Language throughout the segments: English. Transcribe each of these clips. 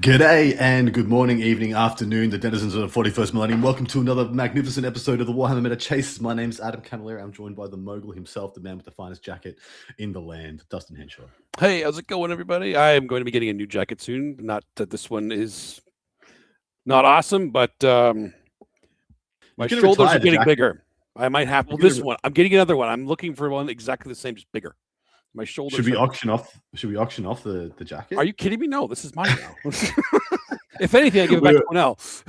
G'day and good morning, evening, afternoon, the denizens of the 41st millennium. Welcome to another magnificent episode of the Warhammer Meta Chasers. My name's Adam Camilleri. I'm joined by the mogul himself, the man with the finest jacket in the land, Dustin Henshaw. Hey, how's it going, everybody? I am going to be getting a new jacket soon. Not that this one is not awesome, but my shoulders are getting bigger. I might have this one. I'm getting another one. I'm looking for one exactly the same, just bigger. My shoulders. Should we auction off the jacket? Are you kidding me? No, this is mine now. If anything, I give it back to someone else.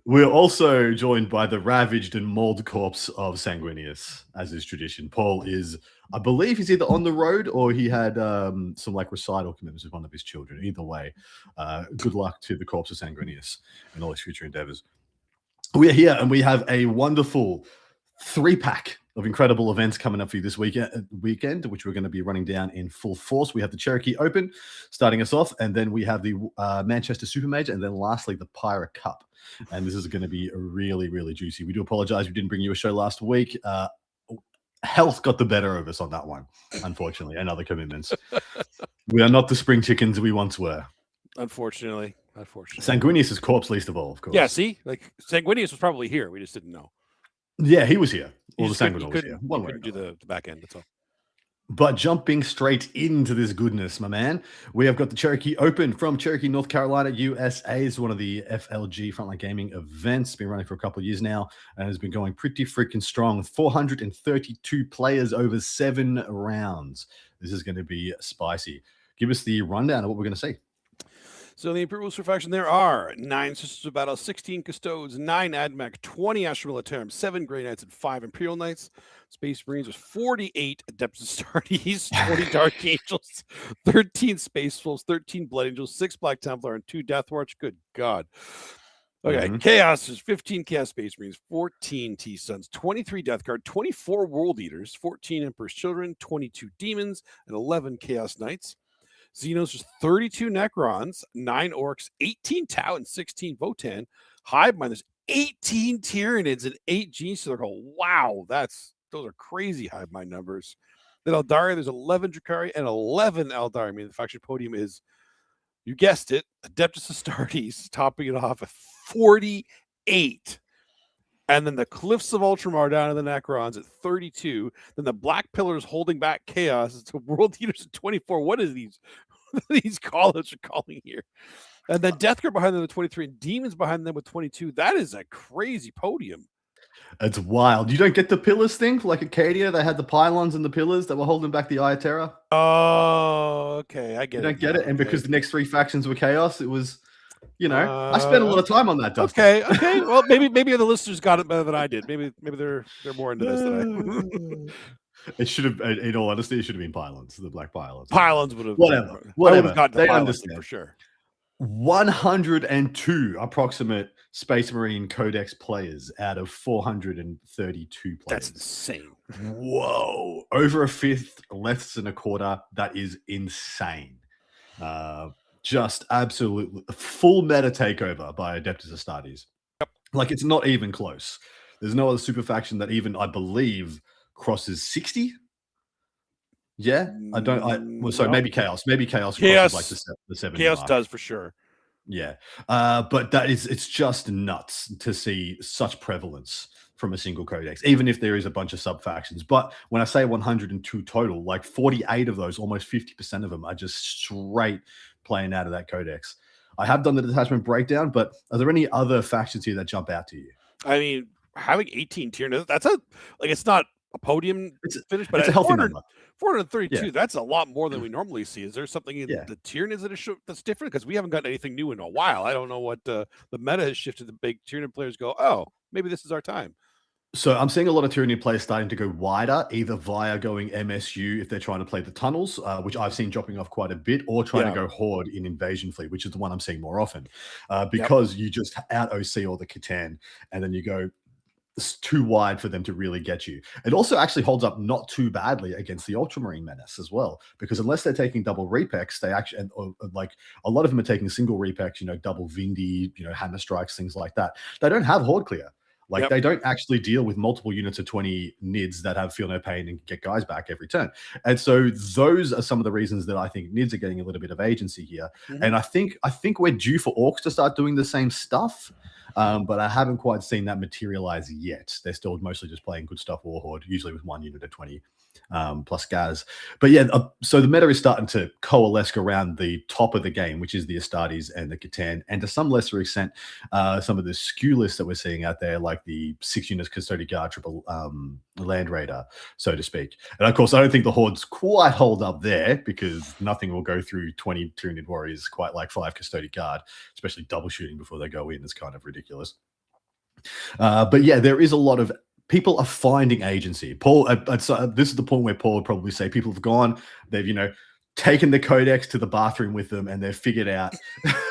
We're also joined by the ravaged and mauled corpse of Sanguinius, as is tradition. Paul is, I believe, he's either on the road or he had some like recital commitments with one of his children. Either way, good luck to the corpse of Sanguinius and all his future endeavors. We are here and we have a wonderful 3-pack of incredible events coming up for you this weekend, which we're going to be running down in full force. We have the Cherokee Open starting us off, and then we have the Manchester Super Major, and then lastly the Pyra Cup. And this is going to be really, really juicy. We do apologize we didn't bring you a show last week. Health got the better of us on that one, unfortunately, and other commitments. We are not the spring chickens we once were. Unfortunately. Sanguinius' corpse least of all, of course. Yeah, see? Like, Sanguinius was probably here. We just didn't know. Yeah, he was here. Or the Sanguinius was here. One way couldn't do the back end, that's all. But jumping straight into this goodness, my man, we have got the Cherokee Open from Cherokee, North Carolina, USA. It's one of the FLG Frontline Gaming events. Been running for a couple of years now and has been going pretty freaking strong. 432 players over 7 rounds. This is going to be spicy. Give us the rundown of what we're going to see. So in the Imperial Booster faction, there are 9 Sisters of Battle, 16 Custodes, 9 Admech, 20 Astra Militarum, 7 Grey Knights, and 5 Imperial Knights. Space Marines with 48 Adeptus Astartes, 20 Dark Angels, 13 Space Wolves, 13 Blood Angels, 6 Black Templar, and 2 Death Watch. Good God. Okay, Chaos, there's 15 Chaos Space Marines, 14 T-Suns, 23 Death Guard, 24 World Eaters, 14 Emperor's Children, 22 Demons, and 11 Chaos Knights. Xenos, there's 32 Necrons, 9 Orcs, 18 Tau, and 16 Votan. Hive Mind, there's 18 Tyranids and 8 Gene Circle. Wow, those are crazy Hive Mind numbers. Then Eldari, there's 11 Drakari and 11 Eldari. I mean, the faction podium is, you guessed it, Adeptus Astartes, topping it off at 48. And then the Cliffs of Ultramar down to the Necrons at 32. Then the Black Pillars holding back Chaos. It's the World Eaters at 24. What is these call-outs are calling here? And then Death Guard behind them with 23 and Demons behind them with 22. That is a crazy podium. It's wild. You don't get the pillars thing like Acadia. They had the pylons and the pillars that were holding back the Eye of Terror. Oh, okay. I get it. You don't get it. And because the next 3 factions were Chaos, it was, you know, I spent a lot of time on that, Dustin. Okay. Well, maybe the listeners got it better than I did. Maybe they're more into this than I. It should have, in all honesty, it should have been pylons, the black pylons. Pylons would have. Whatever. They understand for sure. 102 approximate Space Marine Codex players out of 432 players. That's insane. Whoa. Over a fifth, less than a quarter. That is insane. Just absolutely full meta takeover by Adeptus Astartes. Yep. Like, it's not even close. There's no other super faction that even, I believe, crosses 60. Yeah, maybe Chaos. Maybe Chaos crosses like the 70. Chaos does for sure. Yeah, but it's just nuts to see such prevalence from a single codex, even if there is a bunch of sub factions. But when I say 102 total, like 48 of those, almost 50% of them are just straight playing out of that codex. I have done the detachment breakdown, but are there any other factions here that jump out to you? I mean, having 18 tier, it's not a podium finish, but it's a healthy number. 432, that's a lot more than we normally see. Is there something in the Tyranids that's different? Because we haven't gotten anything new in a while. I don't know what the meta has shifted. The big Tyranid players go, oh, maybe this is our time. So I'm seeing a lot of Tyranid players starting to go wider, either via going MSU if they're trying to play the tunnels, which I've seen dropping off quite a bit, or trying to go Horde in Invasion Fleet, which is the one I'm seeing more often, because you just out OC or the Catan, and then you go, it's too wide for them to really get you. It also actually holds up not too badly against the Ultramarine Menace as well, because unless they're taking double repex, they actually, like a lot of them are taking single repex, double Vindy, hammer strikes, things like that. They don't have Horde clear. Like Yep. they don't actually deal with multiple units of 20 NIDs that have feel no pain and get guys back every turn. And so those are some of the reasons that I think NIDs are getting a little bit of agency here. And I think we're due for orcs to start doing the same stuff. But I haven't quite seen that materialize yet. They're still mostly just playing good stuff Warhorde, usually with one unit of 20 plus Gaz. But yeah, so the meta is starting to coalesce around the top of the game, which is the Astartes and the Catan, and to some lesser extent, some of the skew lists that we're seeing out there, like the 6 units Custodian Guard triple Land Raider, so to speak. And of course, I don't think the Hordes quite hold up there because nothing will go through 20 Tyranid Warriors quite like 5 Custodian Guard, especially double shooting before they go in. It's kind of ridiculous. But yeah, there is a lot of people are finding agency. Paul, this is the point where Paul would probably say people have gone, they've, taken the codex to the bathroom with them and they've figured out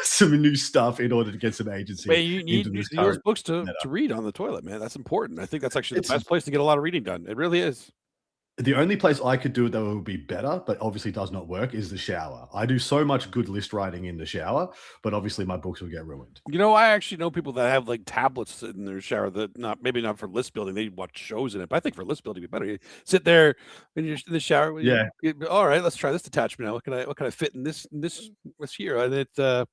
some new stuff in order to get some agency. Well, you need those books to read on the toilet, man. That's important. I think that's actually the best place to get a lot of reading done. It really is. The only place I could do it that would be better, but obviously does not work, is the shower. I do so much good list writing in the shower, but obviously my books will get ruined. I actually know people that have like tablets in their shower that maybe not for list building. They watch shows in it, but I think for list building, it'd be better. You sit there when you're in the shower. Yeah. All right, let's try this detachment now. What can I fit in this here? And no,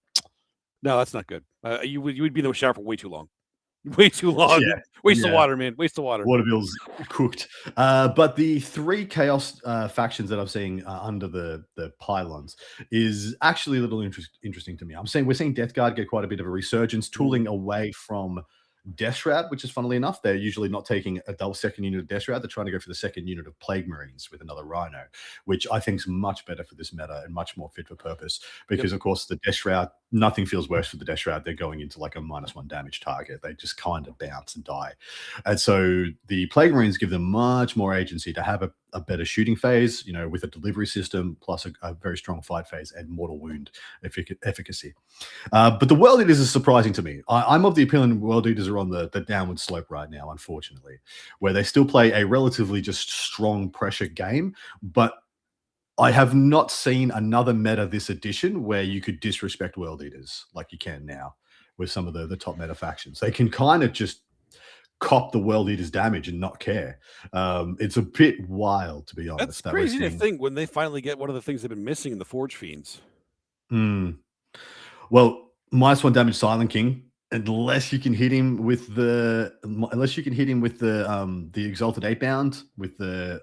that's not good. You would be in the shower for way too long. Way too long. Yeah. Waste of water, man. Waste of water. Water bills cooked. But the 3 chaos factions that I'm seeing under the pylons is actually a little interesting to me. We're seeing Death Guard get quite a bit of a resurgence, tooling away from Death Shroud, which is funnily enough, they're usually not taking a double second unit of Death Shroud. They're trying to go for the second unit of Plague Marines with another Rhino, which I think is much better for this meta and much more fit for purpose. Because of course the Death Shroud, nothing feels worse for the Death Shroud. They're going into like a -1 damage target. They just kind of bounce and die. And so the Plague Marines give them much more agency to have a better shooting phase, with a delivery system plus a very strong fight phase and mortal wound efficacy. But the World Eaters is surprising to me. I'm of the opinion World Eaters are on the downward slope right now, unfortunately, where they still play a relatively just strong pressure game. But I have not seen another meta this edition where you could disrespect World Eaters like you can now with some of the top meta factions. They can kind of just cop the World Eaters damage and not care. It's a bit wild, to be honest. That's crazy to think when they finally get one of the things they've been missing in the Forge Fiends. Well, -1 damage Silent King, unless you can hit him with the Exalted 8-bound with the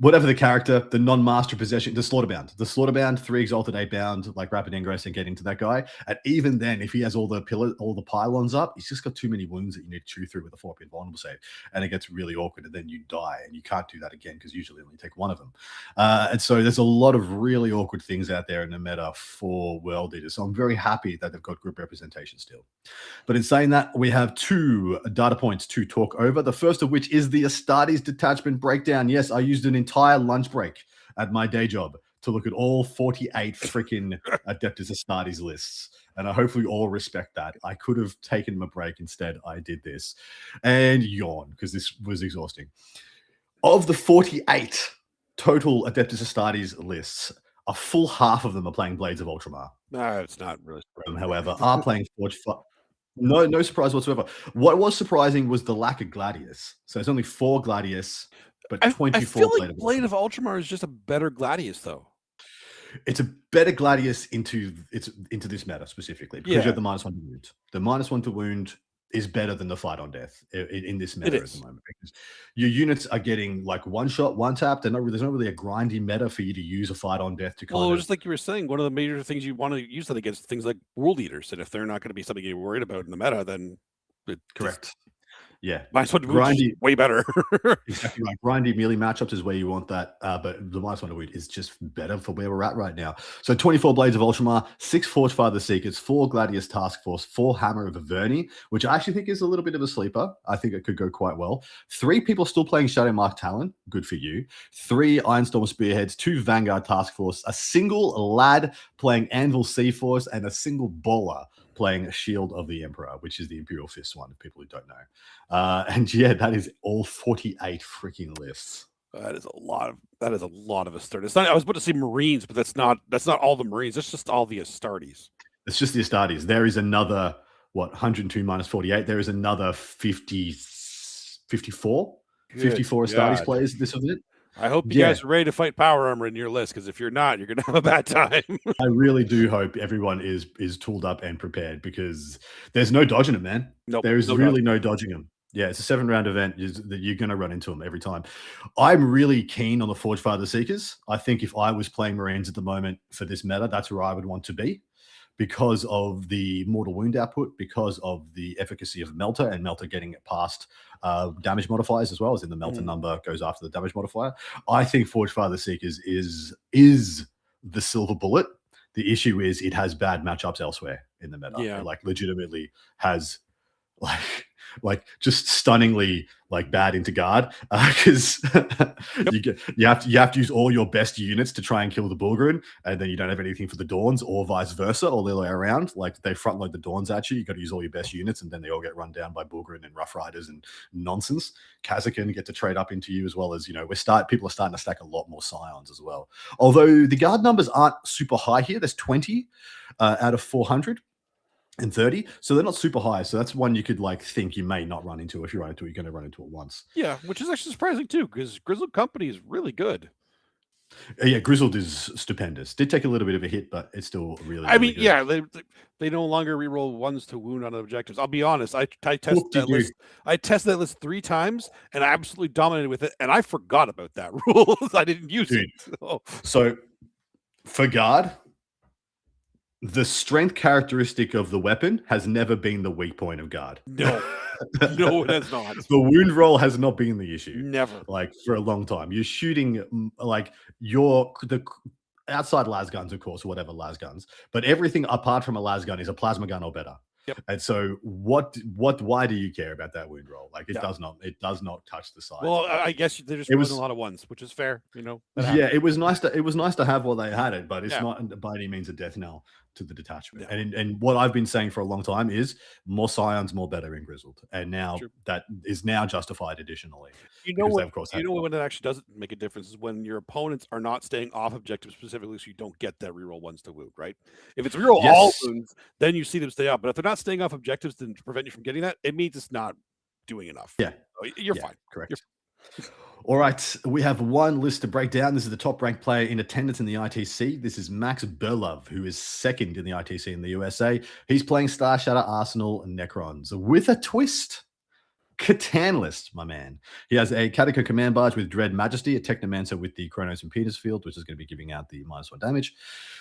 whatever the character, the non-master possession, the Slaughterbound, 3 Exalted 8-bound, like rapid ingress and get into that guy. And even then, if he has all the pylons up, he's just got too many wounds that you need to chew through with a 4-pin vulnerable save. And it gets really awkward, and then you die, and you can't do that again because usually only take one of them. And so there's a lot of really awkward things out there in the meta for World Eaters. So I'm very happy that they've got group representation still. But in saying that, we have 2 data points to talk over. The first of which is the Astartes detachment breakdown. Yes, I used an entire lunch break at my day job to look at all 48 freaking Adeptus Astartes lists. And I hopefully all respect that. I could have taken my break. Instead, I did this and yawn because this was exhausting. Of the 48 total Adeptus Astartes lists, a full half of them are playing Blades of Ultramar. No, it's not really surprising. However, are playing Forge. No surprise whatsoever. What was surprising was the lack of Gladius. So it's only 4 Gladius, but 24 I feel like Blade of Ultramar is just a better Gladius, though. It's a better Gladius into this meta specifically because you have the -1 to wound. The -1 to wound is better than the fight on death in this meta at the moment, because your units are getting like one shot, one tap. There's not really a grindy meta for you to use a fight on death to kind of. Just like you were saying, one of the major things you want to use that against things like World Eaters, and if they're not going to be something you're worried about in the meta, then correct. Yeah, -1 to wound is way better. Exactly right. Grindy melee matchups is where you want that, but the -1 to wound is just better for where we're at right now. So 24 Blades of Ultramar, 6 Forgefather Seekers, 4 Gladius Task Force, 4 Hammer of Averni, which I actually think is a little bit of a sleeper. I think it could go quite well. 3 people still playing Shadowmark Talon, good for you. 3 Ironstorm Spearheads, 2 Vanguard Task Force, a single lad playing Anvil Sea Force, and a single bowler playing a Shield of the Emperor, which is the Imperial Fist one, for people who don't know. And yeah, that is all 48 freaking lists. That is a lot of Astartes. I was about to say Marines, but that's not all the Marines. That's just all the Astartes. It's just the Astartes. There is another what, 102 minus 48. There is another 54 Good Astartes God. players this event. I hope you Yeah. guys are ready to fight Power Armor in your list, because if you're not, you're going to have a bad time. I really do hope everyone is tooled up and prepared, because there's no dodging it, man. Nope, There is no really dodging. no dodging them. Yeah, it's a 7-round event. You're going to run into them every time. I'm really keen on the Forge Father Seekers. I think if I was playing Marines at the moment for this meta, that's where I would want to be, because of the mortal wound output, because of the efficacy of Melter, and Melter getting it past damage modifiers as well, as in the Melter number goes after the damage modifier. I think Forge Father Seekers is the silver bullet. The issue is it has bad matchups elsewhere in the meta. Yeah. It like legitimately has like just stunningly like bad into guard, because you have to use all your best units to try and kill the Bulgrin, and then you don't have anything for the Dawns, or vice versa, or the other way around. Like they front load the Dawns at you. You got to use all your best units, and then they all get run down by Bulgrin and Rough Riders and nonsense. Kazakin get to trade up into you, as well as, you know, people are starting to stack a lot more Scions as well. Although the guard numbers aren't super high here. There's 20 out of 400. And 30, so they're not super high. So that's one you could like think you may not run into. If you run into it, you're going to run into it once. Yeah, which is actually surprising too, because Grizzled Company is really good. Yeah, Grizzled is stupendous. Did take a little bit of a hit, but it's still really. I mean, good. yeah, they no longer reroll 1s to wound on objectives. I'll be honest, I tested that list. I tested that list 3 times, and I absolutely dominated with it, and I forgot about that rule. I didn't use it. So for guard, the strength characteristic of the weapon has never been the weak point of guard. No, no, it has not. The wound roll has not been the issue. Never. Like for a long time. You're shooting like the outside las guns, of course, whatever las guns, but everything apart from a las gun is a plasma gun or better. Yep. And so why do you care about that wound roll? Like it does not touch the side. Well, I guess they're just rolling a lot of 1s, which is fair, you know. Yeah, it was nice to have while they had it, but it's not by any means a death knell to the detachment. Yeah. And what I've been saying for a long time is more Scions, more better in Grizzled. And now that is now justified additionally. You know what? When it actually doesn't make a difference is when your opponents are not staying off objectives specifically, so you don't get that reroll 1s to wound, right? If it's reroll all wounds, then you see them stay up. But if they're not staying off objectives to prevent you from getting that, it means it's not doing enough. Yeah, so you're fine. Correct. All right, we have one list to break down. This is the top ranked player in attendance in the ITC. This is Max Berlov, who is second in the ITC in the USA. He's playing Star Shatter Arsenal Necrons with a twist. Catan list, my man. He has a Catacomb Command Barge with Dread Majesty, a Technomancer with the Chronos and Peters Field, which is going to be giving out the -1 damage.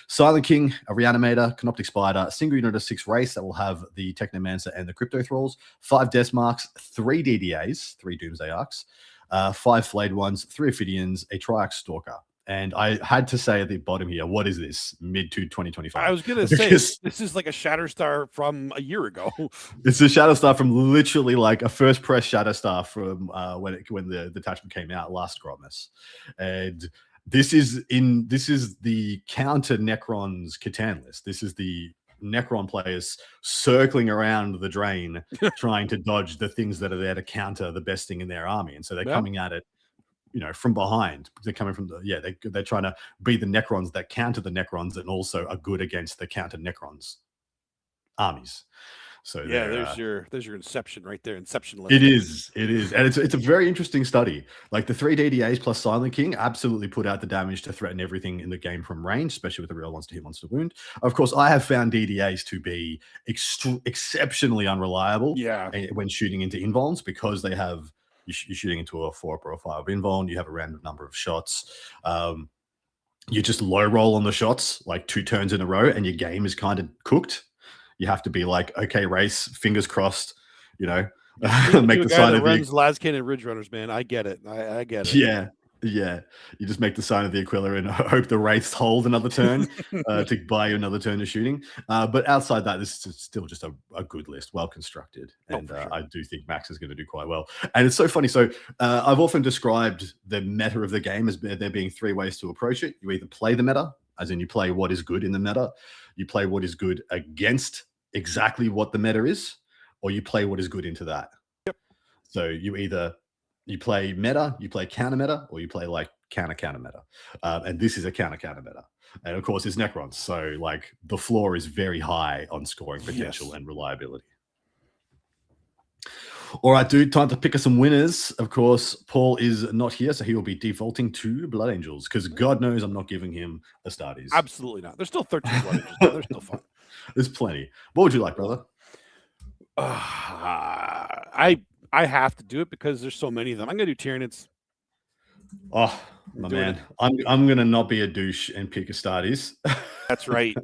Silent King, a Reanimator, Canoptic Spider, a single unit of 6 race that will have the Technomancer and the Crypto Thralls, 5 Death Marks, 3 DDAs, 3 Doomsday Arcs, 5 Flayed Ones, 3 Ophidians, a Triarch Stalker. And I had to say at the bottom here, what is this? Mid to 2025. I was going to say, this is like a Shatterstar from a year ago. It's a Shatterstar from literally like a first press Shatterstar from when the detachment came out last Grotmas. And this is the counter Necrons Catan list. This is the Necron players circling around the drain, trying to dodge the things that are there to counter the best thing in their army. And so they're coming at it, you know, from behind. They're coming from they're trying to be the Necrons that counter the Necrons and also are good against the counter Necrons armies. So yeah, there's your Inception right there. Inception list. It is, and it's a very interesting study. Like the 3 DDAs plus Silent King absolutely put out the damage to threaten everything in the game from range, especially with the real ones to hit, ones to wound. Of course, I have found DDAs to be exceptionally unreliable. Yeah, when shooting into invulns, because they have you're shooting into a 4 or a 5 invuln. You have a random number of shots. You just low roll on the shots like 2 turns in a row, and your game is kind of cooked. You have to be like, okay, race, fingers crossed, you know, make the sign of the Laskin and Ridge Runners, man. I get it. I get it. Yeah. You just make the sign of the Aquila and hope the wraiths hold another turn to buy you another turn of shooting. But outside that, this is still just a good list, well constructed, and sure. I do think Max is going to do quite well. And it's so funny. So I've often described the meta of the game as there being 3 ways to approach it. You either play the meta, as in you play what is good in the meta. You play what is good against exactly what the meta is, or you play what is good into that. Yep. So you play meta, you play counter meta, or you play like counter meta. And this is a counter meta. And of course, it's Necrons. So like the floor is very high on scoring potential and reliability. All right, dude, time to pick us some winners. Of course, Paul is not here, so he will be defaulting to Blood Angels because God knows I'm not giving him Astartes. Absolutely not. There's still 13 Blood Angels. They're still fun. There's plenty. What would you like, brother? I have to do it because there's so many of them. I'm gonna do Tyranids. Oh, my man. I'm gonna not be a douche and pick Astartes. That's right.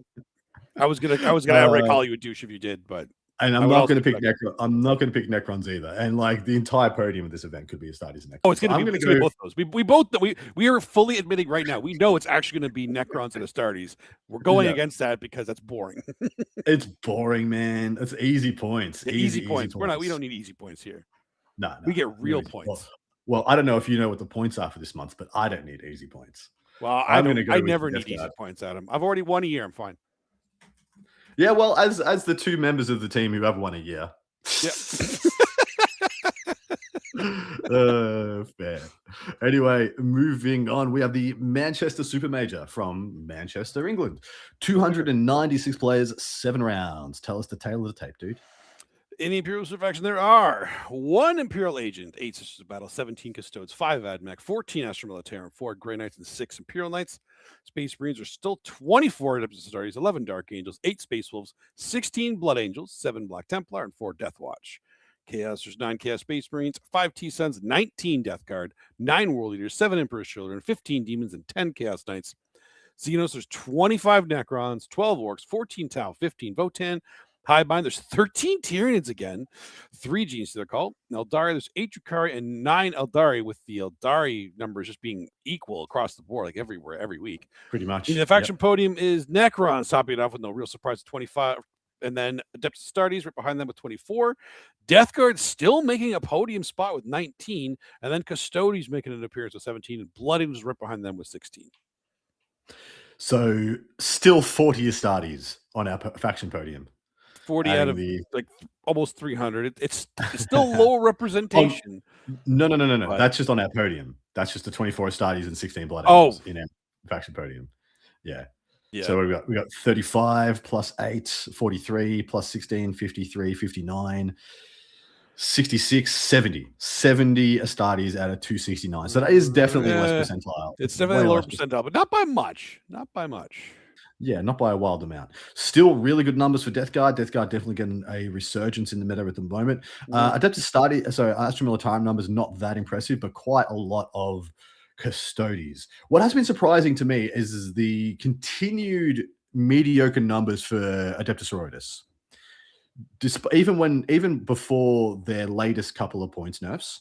I was gonna outright call you a douche if you did, but and I'm not gonna pick Necron. I'm not gonna pick Necrons either. And like the entire podium of this event could be Astartes and Necrons. Oh, it's gonna be both those. We are fully admitting right now. We know it's actually gonna be Necrons and Astartes. We're going against that because that's boring. It's boring, man. It's easy points. Easy points. We don't need easy points here. No, we get real points. Well, I don't know if you know what the points are for this month, but I don't need easy points. Well, I never need easy points, Adam. I've already won a year. I'm fine. Yeah, well, as the two members of the team who have won a year. Yep. Fair. Anyway, moving on. We have the Manchester Super Major from Manchester, England. 296 players, 7 rounds. Tell us the tale of the tape, dude. In the Imperial faction, there are 1 Imperial Agent, 8 Sisters of Battle, 17 Custodes, 5 Admech, 14 Astra Militarum, 4 Grey Knights, and 6 Imperial Knights. Space Marines are still 24 Adeptus Astartes, 11 Dark Angels, 8 Space Wolves, 16 Blood Angels, 7 Black Templar, and 4 Death Watch. Chaos, there's 9 Chaos Space Marines, 5 T-Suns, 19 Death Guard, 9 World Eaters, 7 Emperor's Children, 15 Demons, and 10 Chaos Knights. Xenos, there's 25 Necrons, 12 Orcs, 14 Tau, 15 Votan. Highbind, there's 13 Tyranids again, 3 Genies they're called. Eldari, there's 8 Drukhari and 9 Eldari, with the Eldari numbers just being equal across the board, like everywhere, every week. Pretty much. The faction podium is Necrons, topping it off with no real surprise at 25. And then Adeptus Astartes right behind them with 24. Death Guard still making a podium spot with 19. And then Custodes making an appearance with 17. And Blood Angels right behind them with 16. So still 40 Astartes on our faction podium. 40 out of like almost 300. It's still low representation. No. But that's just on our podium. That's just the 24 Astartes and 16 Blood Angels in our faction podium. Yeah. So we got 35 plus 8, 43 plus 16, 53, 59, 66, 70 Astartes out of 269. So that is definitely less percentile. It's definitely lower percentile, but not by much. Not by much. Yeah, not by a wild amount. Still really good numbers for Death Guard. Death Guard definitely getting a resurgence in the meta at the moment. Adeptus Astartes, so Astra Militarum numbers not that impressive, but quite a lot of Custodes. What has been surprising to me is the continued mediocre numbers for Adeptus Sororitas. Even before their latest couple of points nerfs,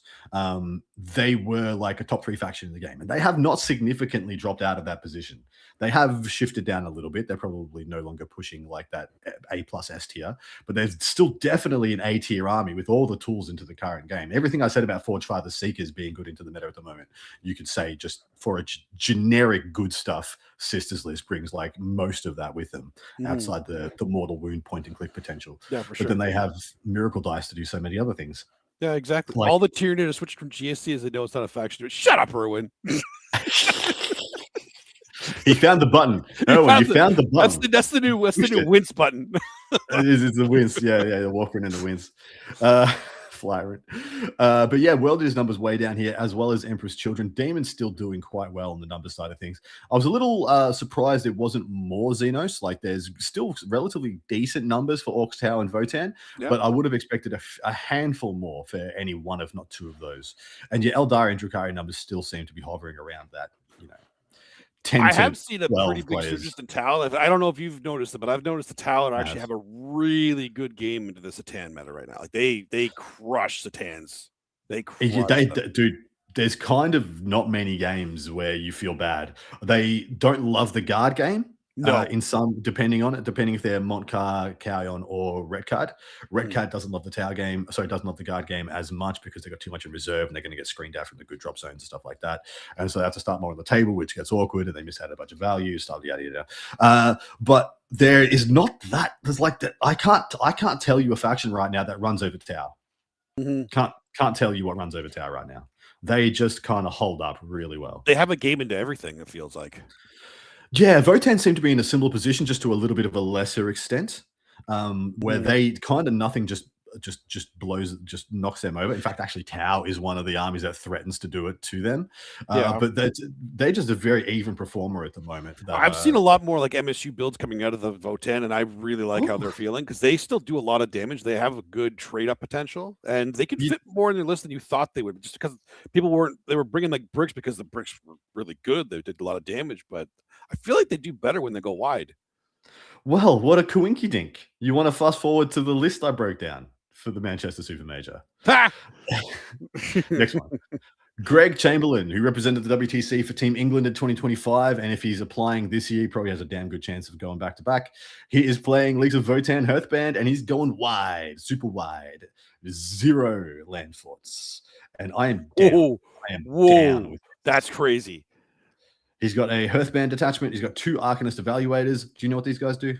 they were like a top 3 faction in the game, and they have not significantly dropped out of that position. They have shifted down a little bit. They're probably no longer pushing like that A+ S tier, but there's still definitely an A tier army with all the tools into the current game. Everything I said about Forge Father Seekers being good into the meta at the moment, you could say just for a generic good stuff, Sisters list brings like most of that with them outside the mortal wound point and click potential. Yeah, for sure. But then they have miracle dice to do so many other things. Yeah, exactly. Like, all the Tyranid are switched from GSC as they know it's not a faction. Shut up, Erwin. He found the button. You found the button. That's the new wince button. It's the wince. Yeah, the Walker and the wince. Flyer it. But yeah, World Eaters numbers way down here, as well as Emperor's Children. Demon's still doing quite well on the number side of things. I was a little surprised it wasn't more Xenos. Like there's still relatively decent numbers for Orcs, Tau, and Votan, but I would have expected a handful more for any one, if not 2 of those. And your Eldari and Drukhari numbers still seem to be hovering around that, 10 I have seen a pretty big players. surge in Tal. I don't know if you've noticed it, but I've noticed the Tal actually have a really good game into the Satan meta right now. Like they crush Satans. They dude, there's kind of not many games where you feel bad. They don't love the guard game. No. In some, depending if they're Montcar, Cowyon, or Red Card. Red Card doesn't love the Tower game, doesn't love the guard game as much because they've got too much in reserve and they're going to get screened out from the good drop zones and stuff like that. And so they have to start more on the table, which gets awkward, and they miss out a bunch of value, stuff, yada yada. But there is not that. There's like that. I can't tell you a faction right now that runs over Tower. Can't tell you what runs over Tower right now. They just kind of hold up really well. They have a game into everything, it feels like. Yeah, Votan seem to be in a similar position, just to a little bit of a lesser extent, where they kind of nothing just just knocks them over. In fact, actually, Tau is one of the armies that threatens to do it to them. Yeah. But they're just a very even performer at the moment. I've seen a lot more like MSU builds coming out of the Votan, and I really like how they're feeling because they still do a lot of damage. They have a good trade up potential, and they can fit more in your list than you thought they would. Just because they were bringing like bricks because the bricks were really good. They did a lot of damage, but I feel like they do better when they go wide. Well, what a coinky dink. You want to fast forward to the list I broke down for the Manchester Super Major. Next one. Greg Chamberlain, who represented the WTC for Team England in 2025, and if he's applying this year, he probably has a damn good chance of going back to back. He is playing Leagues of Votan Hearthband, and he's going wide, super wide, 0 land forts. And I am down. Down with that's crazy. He's got a Hearthband detachment. He's got 2 Arcanist Evaluators. Do you know what these guys do?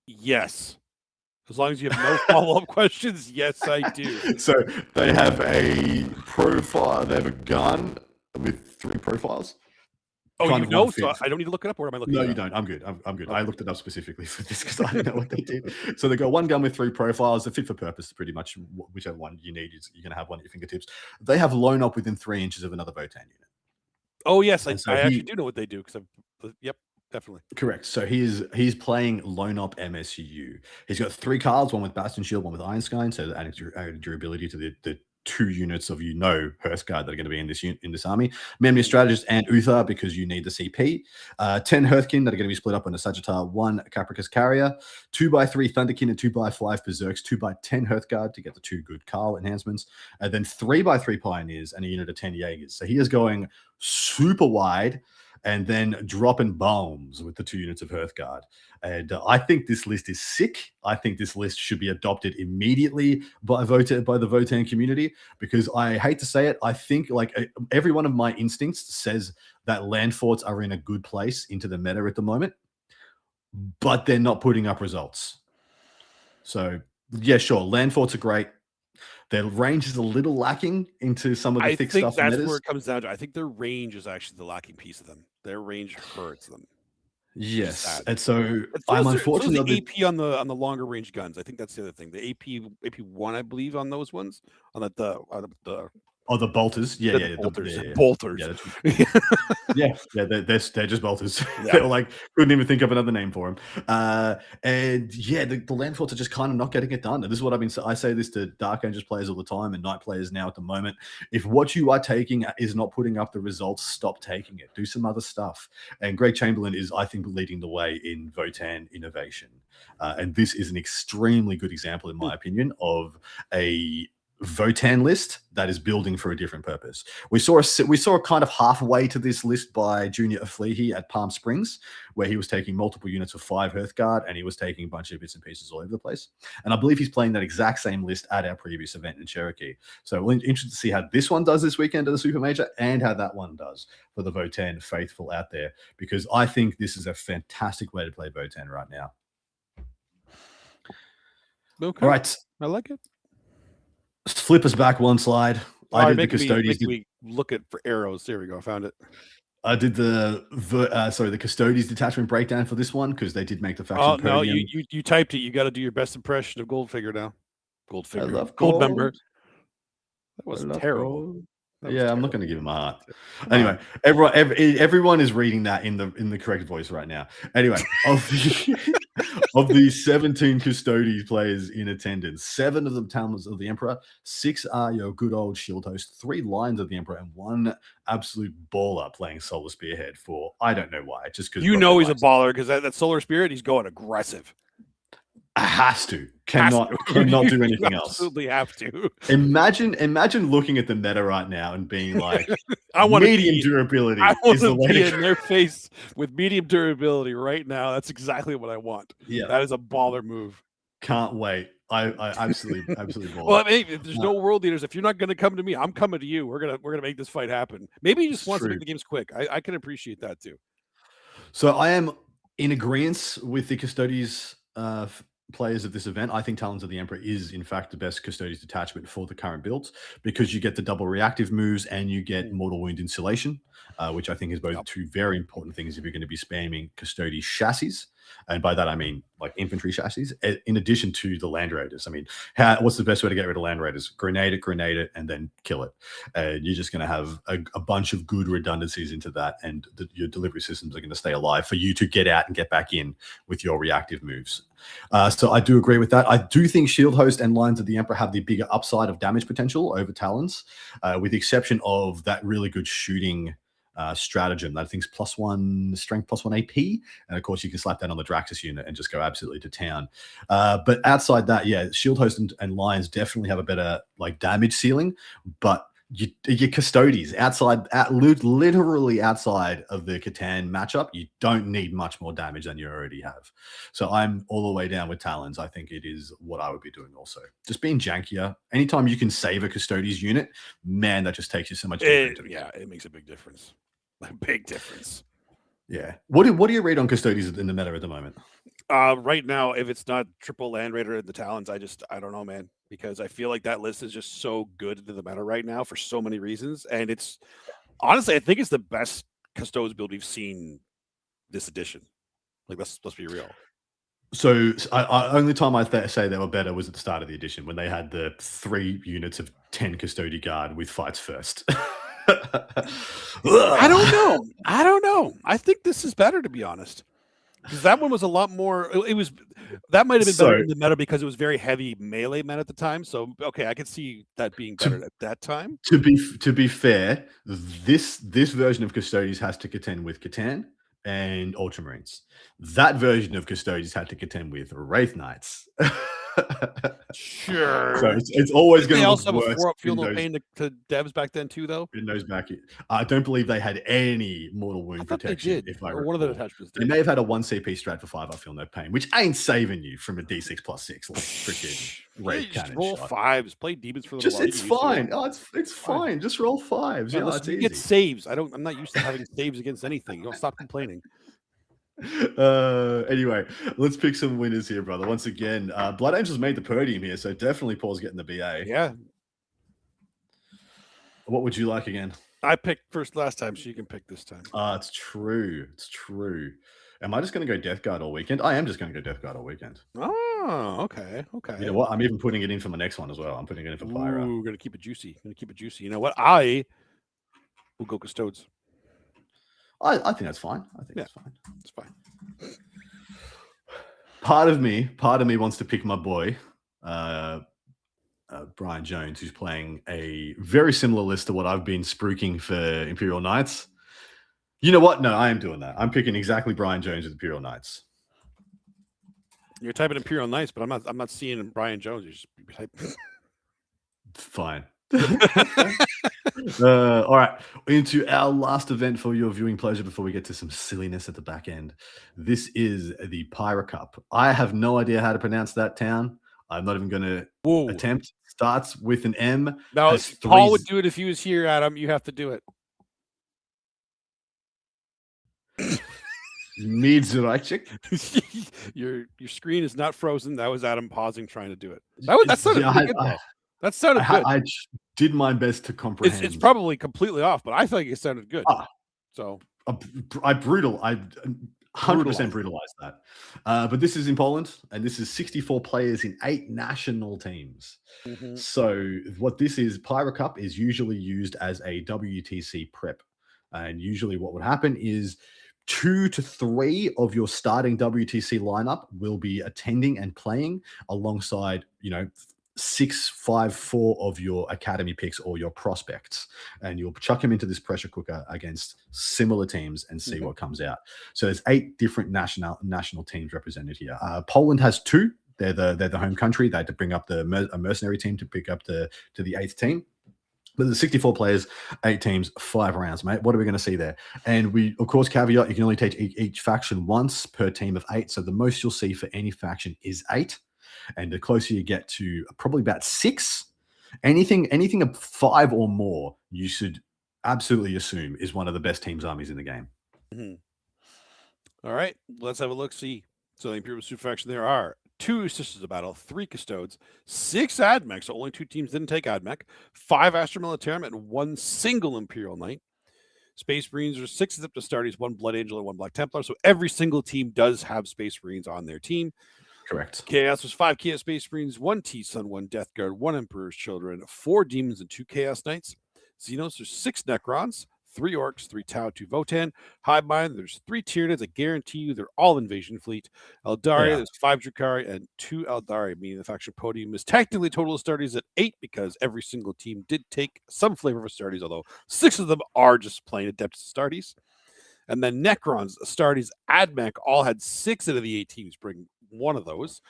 Yes. As long as you have no follow-up questions, yes, I do. So they have a profile. They have a gun with 3 profiles. Oh, you know? So I don't need to look it up, or am I looking? No, you don't. I'm good. I'm good. Okay. I looked it up specifically for this because I didn't know what they did. So they got 1 gun with 3 profiles. They're fit for purpose, pretty much. Whichever one you need, you're going to have one at your fingertips. They have loan up within 3 inches of another Votan unit. Oh yes, I actually do know what they do because yep, definitely. Correct. So he's playing Lone Op MSU. He's got 3 cards, one with Bastion Shield, one with Iron Sky, so adding durability to the 2 units of Hearthguard that are going to be in this army. Memory Strategist and Uther because you need the CP. 10 Hearthkin that are going to be split up on a Sagittar, 1 Capricus Carrier, 2x3 Thunderkin and 2x5 Berserks, 2x10 Hearthguard to get the 2 good Carl enhancements, and then 3x3 Pioneers and a unit of 10 Jaegers. So he is going super wide and then dropping bombs with the 2 units of Hearthguard. And I think this list is sick. I think this list should be adopted immediately by the Votan community because I hate to say it, I think like every one of my instincts says that land forts are in a good place into the meta at the moment, but they're not putting up results. So yeah, sure, land forts are great. Their range is a little lacking into some of the thick stuff. That's where it comes down to. I think their range is actually the lacking piece of them. Their range hurts them. Yes, and so I'm unfortunate. The AP on the longer range guns. I think that's the other thing. The AP1, I believe, on those ones on the bolters. Yeah, bolters. Yeah, they're just bolters. Yeah. They were like, couldn't even think of another name for them. And yeah, the land forts are just kind of not getting it done. And this is what I say this to Dark Angels players all the time and Night players now at the moment. If what you are taking is not putting up the results, stop taking it. Do some other stuff. And Greg Chamberlain is, I think, leading the way in Votan innovation. And this is an extremely good example, in my opinion, of a Votan list that is building for a different purpose. We saw a kind of halfway to this list by Junior Aflehi at Palm Springs, where he was taking multiple units of 5 Hearthguard and he was taking a bunch of bits and pieces all over the place. And I believe he's playing that exact same list at our previous event in Cherokee. So we're interested to see how this one does this weekend at the Super Major and how that one does for the Votan faithful out there, because I think this is a fantastic way to play Votan right now. Okay. All right. I like it. Flip us back 1 slide. I did the Custodies. We look at for arrows. There we go. I found it. I did the Custodies detachment breakdown for this one because they did make the faction. Oh no, you typed it. You got to do your best impression of Goldfigure now. Goldfigure. I love Goldmember. That was terrible. I'm not going to give him a heart. Anyway, everyone is reading that in the correct voice right now. Anyway, of the 17 Custodies players in attendance, 7 of them Talons of the Emperor, 6 are your good old Shield Host, 3 Lions of the Emperor, and 1 absolute baller playing Solar Spearhead for I don't know why. Just because he's a baller because that Solar Spirit, he's going aggressive. Has to. Cannot do anything else. Absolutely have to. Imagine looking at the meta right now and being like, I want medium durability. I want to be in their face with medium durability right now. That's exactly what I want. Yeah, that is a baller move. Can't wait. I absolutely baller. Well, I mean, if there's no world leaders, if you're not going to come to me, I'm coming to you. We're gonna make this fight happen. Maybe he just wants to make the games quick. I can appreciate that too. So I am in agreement with the Custodies players of this event. I think Talons of the Emperor is in fact the best Custodies detachment for the current builds because you get the double reactive moves and you get mortal wound insulation, which I think is both 2 very important things if you're going to be spamming Custodies chassis. And by that, I mean like infantry chassis, in addition to the Land Raiders. I mean, what's the best way to get rid of Land Raiders? Grenade it, and then kill it. And you're just going to have a bunch of good redundancies into that, and your delivery systems are going to stay alive for you to get out and get back in with your reactive moves. So I do agree with that. I do think Shield Host and Lines of the Emperor have the bigger upside of damage potential over Talons, with the exception of that really good shooting stratagem that I think is +1 strength, +1 AP. And of course, you can slap that on the Draxus unit and just go absolutely to town. But outside that, yeah, Shield Host and Lions definitely have a better like damage ceiling, but your custodies literally outside of the Catan matchup, you don't need much more damage than you already have. So I'm all the way down with Talons. I think it is what I would be doing also. Just being jankier. Anytime you can save a Custodes unit, man, that just takes you so much deeper. Yeah, it makes a big difference. A big difference. Yeah. What do you read on Custodes in the meta at the moment? Right now, if it's not triple Land Raider in the Talons, I don't know, man, because I feel like that list is just so good in the meta right now for so many reasons. And it's honestly, I think it's the best Custodes build we've seen this edition. Like, let's be real. So only time I say they were better was at the start of the edition when they had the 3 units of 10 Custody Guard with fights first. I don't know. I think this is better, to be honest. Because that one was a lot more. That might have been better in the meta because it was very heavy melee meta at the time. So okay, I could see that being better at that time. To be fair, this version of Custodes has to contend with Catan and Ultramarines. That version of Custodes had to contend with Wraith Knights. Sure. So it's always going to also have a 4-up field of pain to devs back then too, though. In those back, I don't believe they had any mortal wound protection. If I one of the attachments they may have had a 1 CP strat for 5-up field no pain, which ain't saving you from a D6 +6 like freaking Wraith cannon. Roll shot. 5s, play demons for the. It's fine. Oh, it's fine. Just roll 5s. Yeah, it's easy. Get saves. I'm not used to having saves against anything. You don't stop complaining. Anyway, let's pick some winners here, brother. Once again, Blood Angels made the podium here, so definitely Paul's getting the BA. Yeah. What would you like again? I picked first last time, so you can pick this time. It's true. It's true. Am I just going to go Death Guard all weekend? I am just going to go Death Guard all weekend. Oh, okay. You know what? I'm even putting it in for my next one as well. I'm putting it in for Pyra. We're going to keep it juicy. You know what? I will go Custodes. I think that's fine. That's fine. It's fine. Part of me wants to pick my boy, Brian Jones, who's playing a very similar list to what I've been spruiking for Imperial Knights. You know what? No, I am doing that. I'm picking exactly Brian Jones with Imperial Knights. You're typing Imperial Knights, but I'm not seeing Brian Jones. You're just typing. Fine. All right, into our last event for your viewing pleasure before we get to some silliness at the back end. This is the Pyra Cup. I have no idea how to pronounce that town. I'm not even going to attempt. Starts with an M. No, Paul would do it if he was here, Adam. You have to do it. Midzurajczyk. Your screen is not frozen. That was Adam pausing trying to do it. That sounded pretty good, though. That sounded good. I did my best to comprehend. It's probably completely off, but I think it sounded good. So I 100% brutalized that. But this is in Poland, and this is 64 players in 8 national teams. Mm-hmm. So what this is, Pyra Cup is usually used as a WTC prep. And usually what would happen is 2 to 3 of your starting WTC lineup will be attending and playing alongside, 6, 5, 4 of your academy picks or your prospects, and you'll chuck them into this pressure cooker against similar teams and see what comes out. So there's 8 different national teams represented here. Poland has 2. They're the home country. They had to bring up a mercenary team to pick up to the 8th team. But there's 64 players, 8 teams, 5 rounds, mate. What are we going to see there? And we, of course, caveat, you can only take each faction once per team of 8. So the most you'll see for any faction is 8. And the closer you get to probably about 6, anything of 5 or more, you should absolutely assume is one of the best teams armies in the game. Mm-hmm. All right, let's have a look. See, so the Imperial Super Faction, there are 2 Sisters of Battle, 3 Custodes, 6 Admechs. So only 2 teams didn't take Admech, 5 Astra Militarum, and 1 single Imperial Knight. Space Marines are 6 Adept Astartes, 1 Blood Angel, and 1 Black Templar. So every single team does have Space Marines on their team. Correct. Chaos was 5 Chaos Space Marines, 1 T-Sun, 1 Death Guard, 1 Emperor's Children, 4 Demons, and 2 Chaos Knights. Xenos, there's 6 Necrons, 3 Orcs, 3 Tau, 2 Votan. Hive Mind, there's 3 Tyranids. I guarantee you they're all Invasion Fleet. Eldaria, there's 5 Drukhari and 2 Eldari, meaning the faction podium is technically total Astartes at 8 because every single team did take some flavor of Astartes, although 6 of them are just plain Adept Astartes. And then Necrons, Astartes, Admech all had 6 out of the 8 teams bring one of those.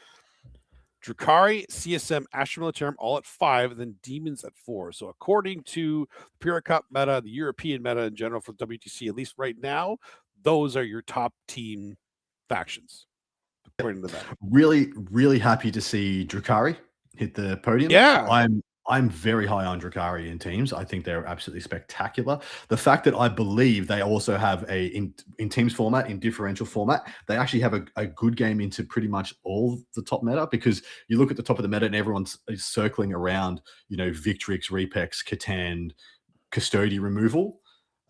Drukhari, CSM, Astra Militarum all at 5, and then Demons at 4. So according to Pura Cup meta, the European meta in general for WTC, at least right now, those are your top team factions. According to that. Really, really happy to see Drukhari hit the podium. Yeah. I'm very high on Drukhari in teams. I think they're absolutely spectacular. The fact that I believe they also have in teams format, in differential format, they actually have a good game into pretty much all the top meta, because you look at the top of the meta and everyone's circling around, Victrix, Repex, Catan, Custody removal.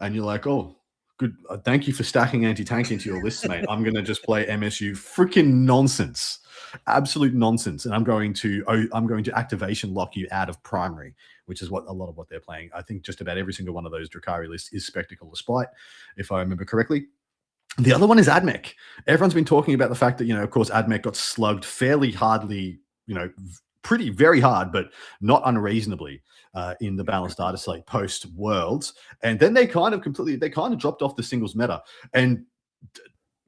And you're like, oh, good. Thank you for stacking anti-tank into your list, mate. I'm going to just play MSU. Freaking nonsense. Absolute nonsense. And I'm going to activation lock you out of primary, which is what a lot of what they're playing. I think just about every single one of those Drukhari lists is Spectacle Despite, if I remember correctly. The other one is Admech. Everyone's been talking about the fact that, of course, Admech got slugged fairly hardly, very hard, but not unreasonably in the balanced data slate post Worlds. And then they kind of dropped off the singles meta. And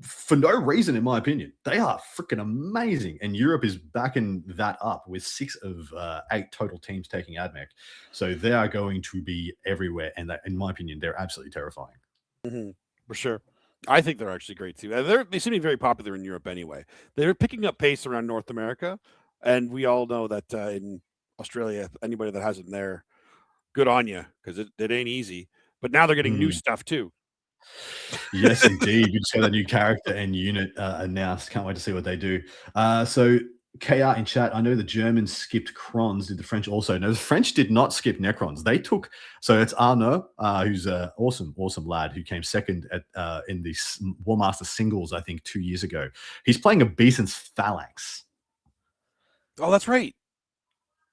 for no reason, in my opinion, they are freaking amazing. And Europe is backing that up with 6 of 8 total teams taking Admech. So they are going to be everywhere. And that, in my opinion, they're absolutely terrifying. Mm-hmm. For sure. I think they're actually great too. They seem to be very popular in Europe anyway. They're picking up pace around North America. And we all know that in Australia, anybody that has it in there, good on you, because it ain't easy. But now they're getting new stuff too. Yes, indeed. You just got a new character and unit announced. Can't wait to see what they do. So KR in chat, I know the Germans skipped Crons. Did the French also? No, the French did not skip Necrons. They took, so it's Arnaud, who's an awesome lad who came second at in the Warmaster singles, I think, 2 years ago. He's playing a Beason's Phalanx. Oh, that's right.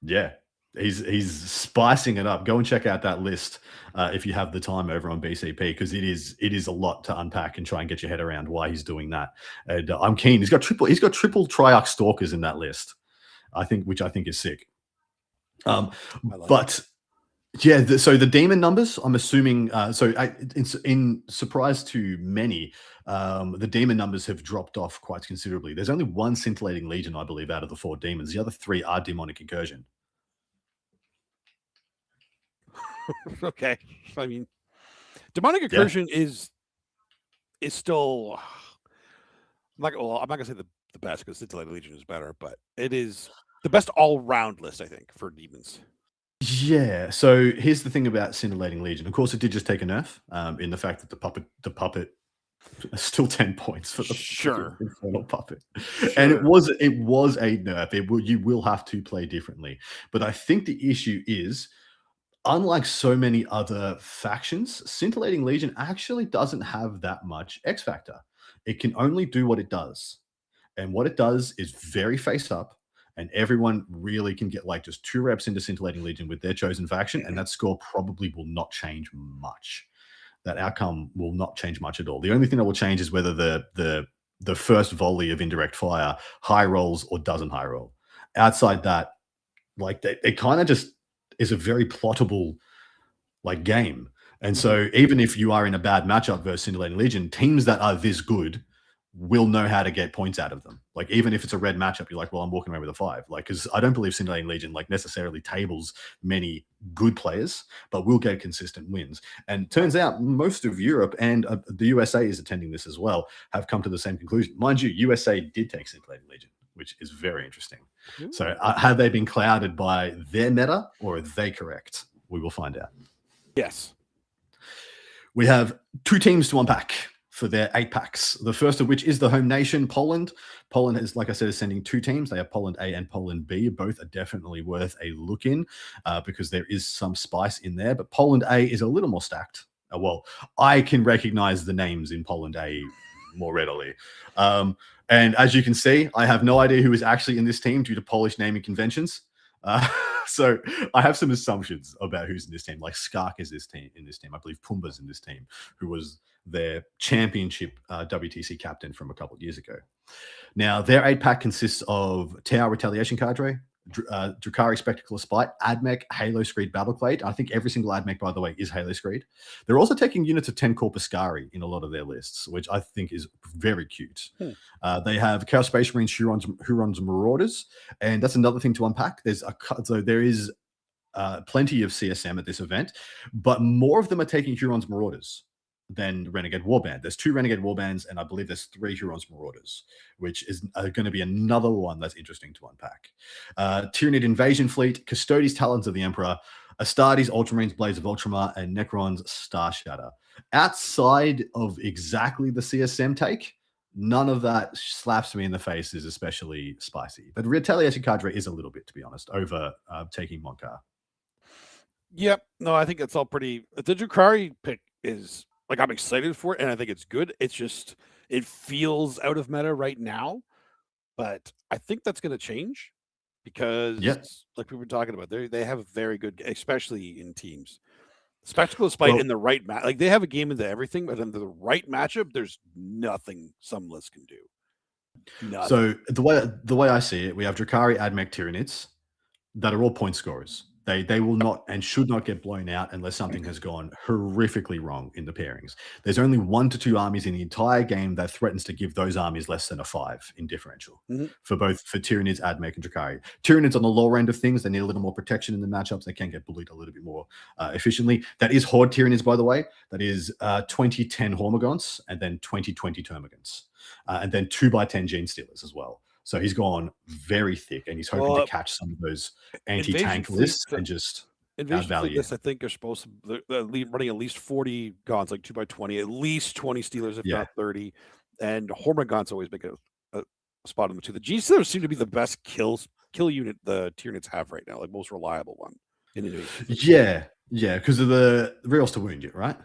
Yeah. He's spicing it up. Go and check out that list if you have the time over on BCP, because it is a lot to unpack and try and get your head around why he's doing that. And I'm keen. He's got triple Triarch Stalkers in that list, which I think is sick. But yeah, so the demon numbers, I'm assuming. In surprise to many, the demon numbers have dropped off quite considerably. There's only 1 Scintillating Legion, I believe, out of the 4 demons. The other 3 are Demonic Incursion. Okay. I mean, Demonic Incursion is still, I'm not gonna say the best, because Scintillating Legion is better, but it is the best all-round list, I think, for demons. Yeah. So here's the thing about Scintillating Legion. Of course, it did just take a nerf in the fact that the puppet is still 10 points for the infernal puppet, and it was a nerf. You will have to play differently. But I think the issue is, unlike so many other factions, Scintillating Legion actually doesn't have that much X factor. It can only do what it does. And what it does is very face up, and everyone really can get like just 2 reps into Scintillating Legion with their chosen faction, and that score probably will not change much. That outcome will not change much at all. The only thing that will change is whether the first volley of indirect fire high rolls or doesn't high roll. Outside that, like it kind of just is a very plottable game. And so even if you are in a bad matchup versus Scintillating Legion, teams that are this good will know how to get points out of them. Like, even if it's a red matchup, you're like, well, I'm walking away with a 5. Like, because I don't believe Scintillating Legion necessarily tables many good players, but will get consistent wins. And turns out most of Europe and the USA is attending this as well, have come to the same conclusion. Mind you, USA did take Scintillating Legion, which is very interesting. So have they been clouded by their meta, or are they correct? We will find out. Yes. We have 2 teams to unpack for their 8 packs. The first of which is the home nation, Poland. Poland is, like I said, is sending 2 teams. They have Poland A and Poland B. Both are definitely worth a look in because there is some spice in there. But Poland A is a little more stacked Well, I can recognize the names in Poland A more readily. And as you can see, I have no idea who is actually in this team due to Polish naming conventions. So I have some assumptions about who's in this team. Like Skark is in this team. I believe Pumba's in this team, who was their championship WTC captain from a couple of years ago. Now, their 8-pack consists of Tau Retaliation Cadre, Drukhari Spectacle of Spite, Admech, Halo Screed, Battleclade. I think every single Admech, by the way, is Halo Screed. They're also taking units of 10 Corpuscari in a lot of their lists, which I think is very cute. They have Chaos Space Marines, Hurons, Marauders, and that's another thing to unpack. So there is plenty of CSM at this event, but more of them are taking Hurons, Marauders than Renegade Warband. There's 2 Renegade Warbands, and I believe there's 3 Hurons Marauders, which is going to be another one that's interesting to unpack. Tyranid Invasion Fleet, Custodes Talons of the Emperor, Astartes Ultramarines Blades of Ultramar, and Necrons Star Shatter. Outside of exactly the CSM take, none of that slaps me in the face is especially spicy. But Retaliation Cadre is a little bit, to be honest, over taking Monkar. Yep. No, I think it's all pretty. The Drukhari pick is... Like, I'm excited for it, and I think it's good. It's just, it feels out of meta right now, but I think that's going to change because, like we were talking about, they have a very good, especially in teams. Spectacle of Spite in the right match. Like, they have a game into everything, but in the right matchup, there's nothing some lists can do. Nothing. So the way I see it, we have Drukhari, Admech, Tyranids that are all point scorers. They will not and should not get blown out unless something has gone horrifically wrong in the pairings. There's only 1 to 2 armies in the entire game that threatens to give those armies less than a 5 in differential for Tyranids, Admech, and Drukhari. Tyranids on the lower end of things, they need a little more protection in the matchups. They can get bullied a little bit more efficiently. That is Horde Tyranids, by the way. That is 2010 Hormagaunts and then 2020 Termagants. And then 2x10 Gene Stealers as well. So he's gone very thick, and he's hoping to catch some of those anti-tank lists and just outvalue. Lists, I think, are supposed to they're running at least 40 Gaunts, like 2x20, at least 20 Stealers, if not 30. And Hormagaunts always make a spot on the 2. The G Stealers seem to be the best kill unit the Tyranids have right now, like most reliable one. Yeah, because of the reels to wound you, right?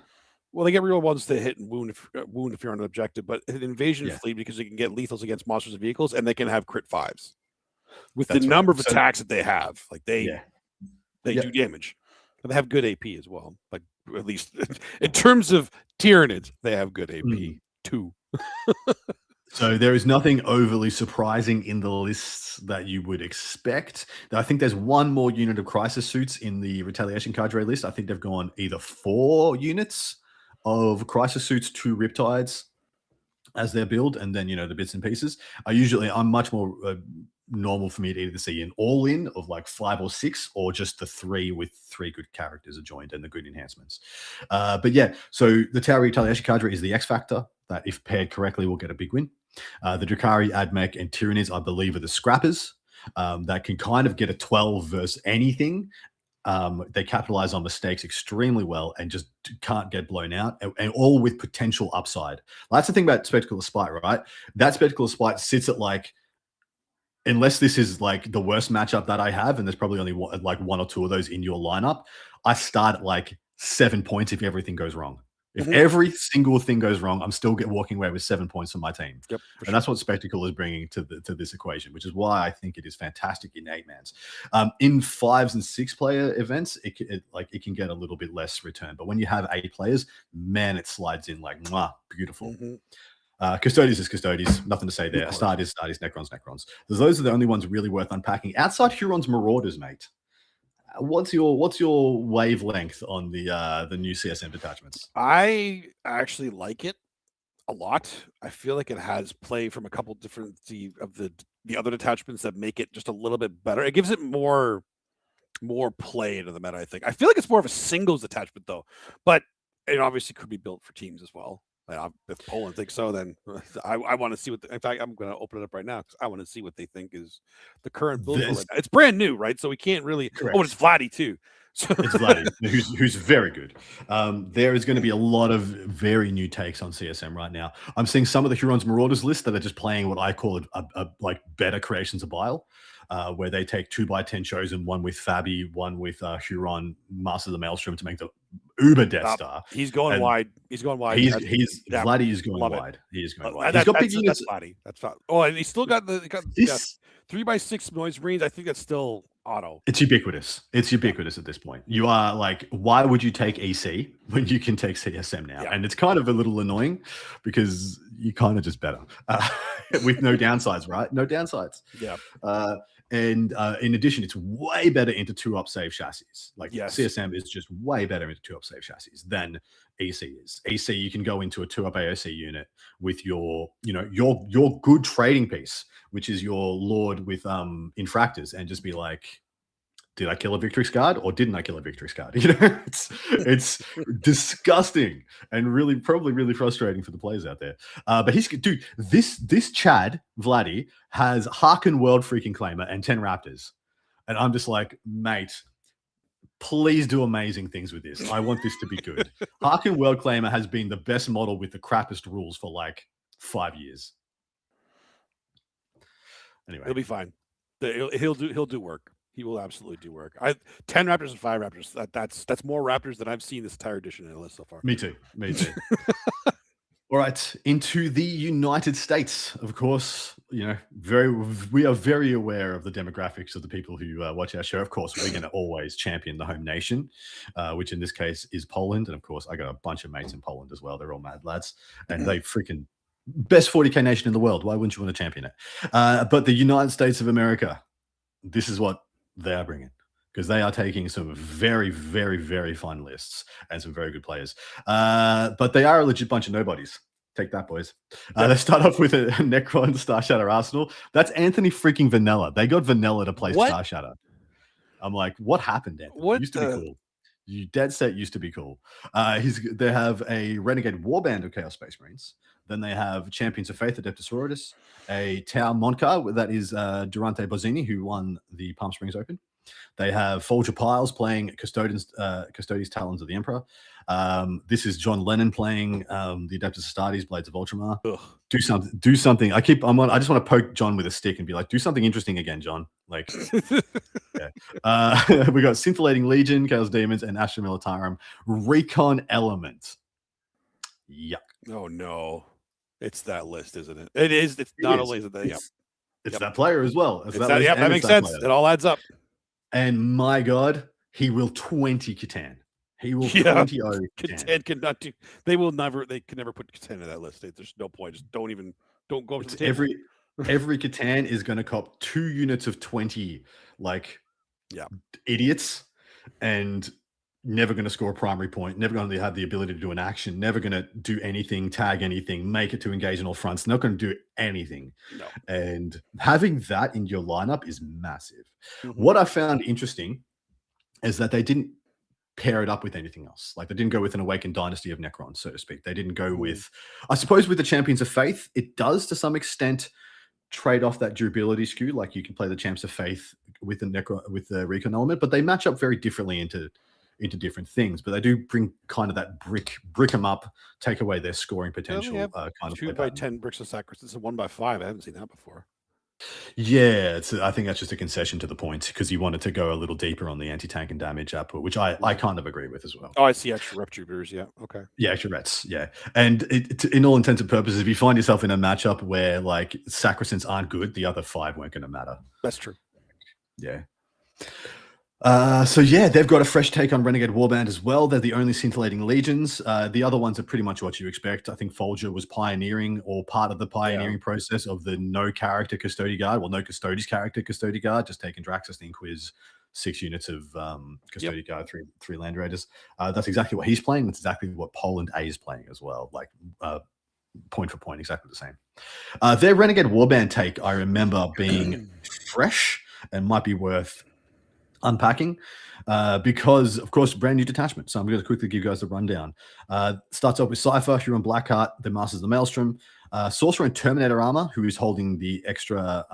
Well, they get real ones to hit and wound if you're on an objective, but an invasion fleet because they can get lethals against monsters and vehicles, and they can have crit 5s with the number of attacks that they have. Like they do damage, and they have good AP as well. Like at least in terms of Tyranids, they have good AP too. So there is nothing overly surprising in the lists that you would expect. I think there's 1 more unit of crisis suits in the Retaliation Cadre list. I think they've gone either 4 units of crisis suits, 2 Riptides as their build, and then the bits and pieces. I'm much more normal for me to either see an all-in of like 5 or 6, or just the 3 with 3 good characters adjoined and the good enhancements. But yeah, so the Tau Retaliation Cadre is the X factor that, if paired correctly, will get a big win. The Drukhari, Admech, and Tyranids, I believe, are the scrappers that can kind of get a 12 versus anything. They capitalize on mistakes extremely well and just can't get blown out, and all with potential upside. That's the thing about Spectacle of Spite, right? That Spectacle of Spite sits at like, unless this is like the worst matchup that I have, and there's probably only 1 or 2 of those in your lineup, I start at like 7 points if everything goes wrong. If every single thing goes wrong, I'm still walking away with 7 points from my team. Yep, and that's what Spectacle is bringing to this equation, which is why I think it is fantastic in 8-mans. In 5s and 6-player events, it can get a little bit less return, but when you have 8 players, man, it slides in like beautiful. Custodes is Custodes, nothing to say there. Astartes, Necrons. Those are the only ones really worth unpacking. Outside Hurons, Marauders, mate. What's your wavelength on the new CSM detachments? I actually like it a lot. I feel like it has play from a couple different of the other detachments that make it just a little bit better. It gives it more play into the meta, I think. I feel like it's more of a singles detachment though, but it obviously could be built for teams as well. If Poland thinks so, then I want to see what. In fact, I'm going to open it up right now because I want to see what they think is the current build. It's brand new, right? So we can't really. Correct. Oh, it's Vladdy too. So. It's Vladdy, who's very good. There is going to be a lot of very new takes on CSM right now. I'm seeing some of the Hurons Marauders list that are just playing what I call like better creations of Bile. where they take 2x10 chosen, one with Fabi, one with Huron, Master of the Maelstrom to make the Uber Death Star. He's going wide. He's going wide. Vladdy is going wide. He is going wide. He's got big units. That's Vladdy. That's fine. Oh, and he's still got the 3x6 noise marines. I think that's still auto. It's ubiquitous. It's ubiquitous at this point. You are like, why would you take EC when you can take CSM now? And it's kind of a little annoying because you kind of just better with no downsides, right? No downsides. Yeah. And in addition, it's way better into 2-up save chassis. Like CSM is just way better into 2-up save chassis than EC is. EC, you can go into a 2-up AOC unit with your good trading piece, which is your Lord with infractors, and just be like, did I kill a Victrix guard or didn't I kill a Victrix guard? It's disgusting and probably really frustrating for the players out there. But this Chad Vladdy has Harken World freaking Claimer and 10 Raptors. And I'm just like, mate, please do amazing things with this. I want this to be good. Harken World Claimer has been the best model with the crappiest rules for like 5 years. Anyway, he'll be fine. He'll do work. He will absolutely do work. 10 Raptors and 5 Raptors. That's more Raptors than I've seen this entire edition in the list so far. Me too. All right, into the United States. Of course, we are very aware of the demographics of the people who watch our show. Of course, we're going to always champion the home nation, which in this case is Poland. And of course, I got a bunch of mates in Poland as well. They're all mad lads, and they freaking best 40K nation in the world. Why wouldn't you want to champion it? But the United States of America, this is what they are bringing, because they are taking some very, very, very fun lists and some very good players. But they are a legit bunch of nobodies. Take that, boys. They start off with a Necron Star Shatter Arsenal. That's Anthony freaking Vanilla. They got Vanilla to play Star Shatter. I'm like, what happened, Anthony? What used to be cool. You dead set used to be cool. They have a Renegade Warband of Chaos Space Marines. Then they have Champions of Faith, Adeptus Sororitas, a Tau Moncar, that is Durante Bozzini, who won the Palm Springs Open. They have Folger Piles playing Custodes Talons of the Emperor. This is John Lennon playing the Adeptus Astartes, Blades of Ultramar. Ugh. Do something. I just want to poke John with a stick and be like, do something interesting again, John. Like, yeah. We got Scintillating Legion, Chaos Demons, and Astra Militarum. Recon Element. Yuck. Oh no. It's that list, isn't it? It is. It's not only that. It's that player as well. That makes sense. It all adds up. And my God, he will 20 Catan. He will 20 Catan cannot do. They can never put Catan in that list. There's no point. Just don't go up to the table. Every Catan is going to cop 2 units of 20, like idiots, and never going to score a primary point, never going to have the ability to do an action, never going to do anything, tag anything, make it to engage on all fronts, not going to do anything. No. And having that in your lineup is massive. Mm-hmm. What I found interesting is that they didn't pair it up with anything else. Like, they didn't go with an Awakened Dynasty of Necron, so to speak. They didn't go with, I suppose with the Champions of Faith, it does to some extent trade off that durability skew. Like, you can play the Champs of Faith with the Recon element, but they match up very differently into different things, but they do bring kind of that brick them up, take away their scoring potential. Kind of 2x10 bricks of sacrifice. It's a 1x5. I haven't seen that before. Yeah, I think that's just a concession to the point, because you wanted to go a little deeper on the anti-tank and damage output, which I kind of agree with as well. Oh, I see extra rep troopers. Yeah, okay. Yeah, extra rets. Yeah, and in all intents and purposes, if you find yourself in a matchup where like sacrosancts aren't good, the other 5 weren't going to matter. That's true. Yeah. So yeah, they've got a fresh take on Renegade Warband as well. They're the only Scintillating Legions. The other ones are pretty much what you expect. I think Folger was pioneering, or part of the pioneering process of the no character Custody Guard. Well, no Custodes character Custody Guard, just taking Draxus and Inquiz, 6 units of Custody Guard, three Land Raiders. That's exactly what he's playing. That's exactly what Poland A is playing as well. Like point for point, exactly the same. Their Renegade Warband take, I remember being fresh and might be worth unpacking, because of course brand new detachment. So I'm going to quickly give you guys the rundown. Starts off with Cypher, Huron Blackheart, the Masters of the Maelstrom, Sorcerer and Terminator armor, who is holding the extra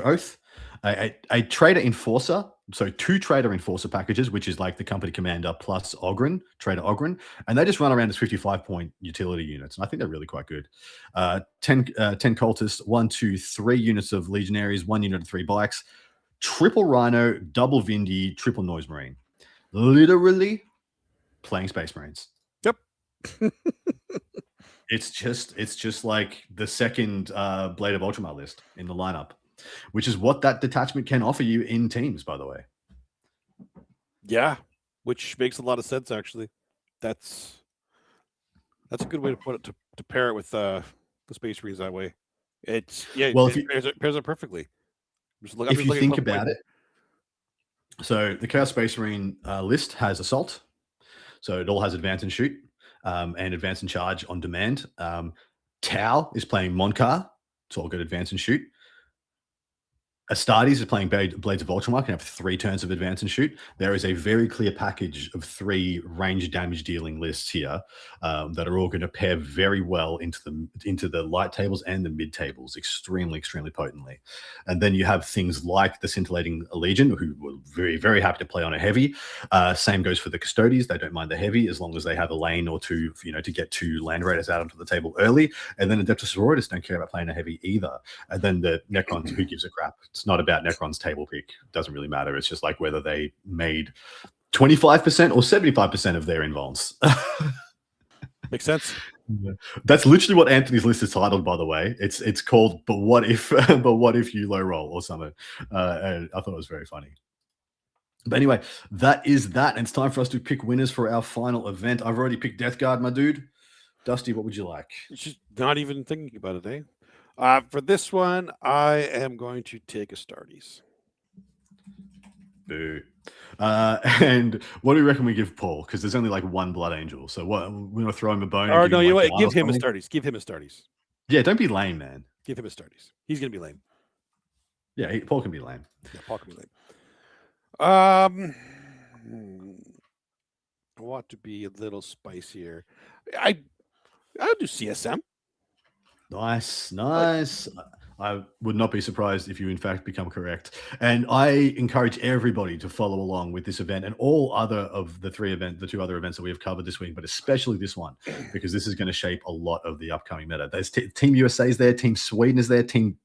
oath, a Trader Enforcer So 2 Trader Enforcer packages, which is like the company commander plus Ogren, Trader Ogren, and they just run around as 55-point utility units, and I think they're really quite good. 10 cultists, 1, 2, 3 units of legionaries, 1 unit of 3 bikes, triple Rhino, double Vindy, triple Noise Marine. Literally playing Space Marines. Yep. It's just like the second Blade of Ultramar list in the lineup, which is what that detachment can offer you in teams, by the way. Yeah, which makes a lot of sense, actually. That's a good way to put it, to pair it with the Space Marines that way. It's Well, it pairs it perfectly. If you think about it, so the Chaos Space Marine list has Assault, so it all has Advance and Shoot, and Advance and Charge on demand. Tau is playing Monkar, it's all good Advance and Shoot. Astartes is playing Blades of Ultramar, can have 3 turns of Advance and Shoot. There is a very clear package of 3 range damage dealing lists here that are all going to pair very well into the light tables and the mid tables extremely, extremely potently. And then you have things like the Scintillating Legion, who were very, very happy to play on a heavy. Same goes for the Custodies. They don't mind the heavy as long as they have a lane or 2, to get 2 Land Raiders out onto the table early. And then Adeptus Sororitas don't care about playing a heavy either. And then the Necrons, who gives a crap? It's not about Necron's table pick. It doesn't really matter. It's just like whether they made 25% or 75% of their invulns. Makes sense. Yeah. That's literally what Anthony's list is titled, by the way. It's called "But What If?" But what if you low roll or something? And I thought it was very funny. But anyway, that is that. And it's time for us to pick winners for our final event. I've already picked Death Guard, my dude. Dusty, what would you like? Just not even thinking about it, eh? For this one, I am going to take Astartes. Boo. And what do you reckon we give Paul? Because there's only like 1 Blood Angel. So what? We want to throw him a bone? Or no, you know what? Give him Astartes. Give him Astartes. Yeah, don't be lame, man. Give him Astartes. He's going to be lame. Yeah, Paul can be lame. Yeah, Paul can be lame. I want to be a little spicier. I'll do CSM. Nice. I would not be surprised if you, in fact, become correct. And I encourage everybody to follow along with this event and all other of the 2 other events that we have covered this week, but especially this one, because this is going to shape a lot of the upcoming meta. There's Team USA is there, Team Sweden is there, Team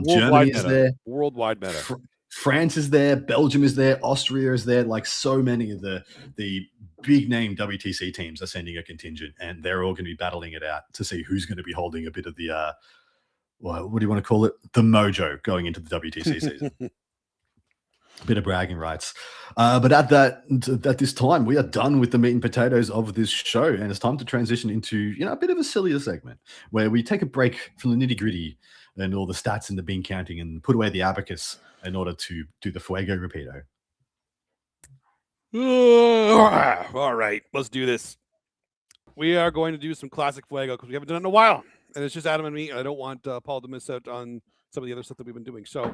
Germany is there, worldwide meta. France is there, Belgium is there, Austria is there. Like so many of the big name WTC teams are sending a contingent, and they're all going to be battling it out to see who's going to be holding a bit of the what do you want to call it? The mojo going into the WTC season. A bit of bragging rights. But at this time, we are done with the meat and potatoes of this show, and it's time to transition into a bit of a sillier segment where we take a break from the nitty gritty and all the stats and the bean counting and put away the abacus in order to do the Fuego Rapido. All right, let's do this. We are going to do some classic Fuego because we haven't done it in a while. And it's just Adam and me. I don't want Paul to miss out on some of the other stuff that we've been doing. So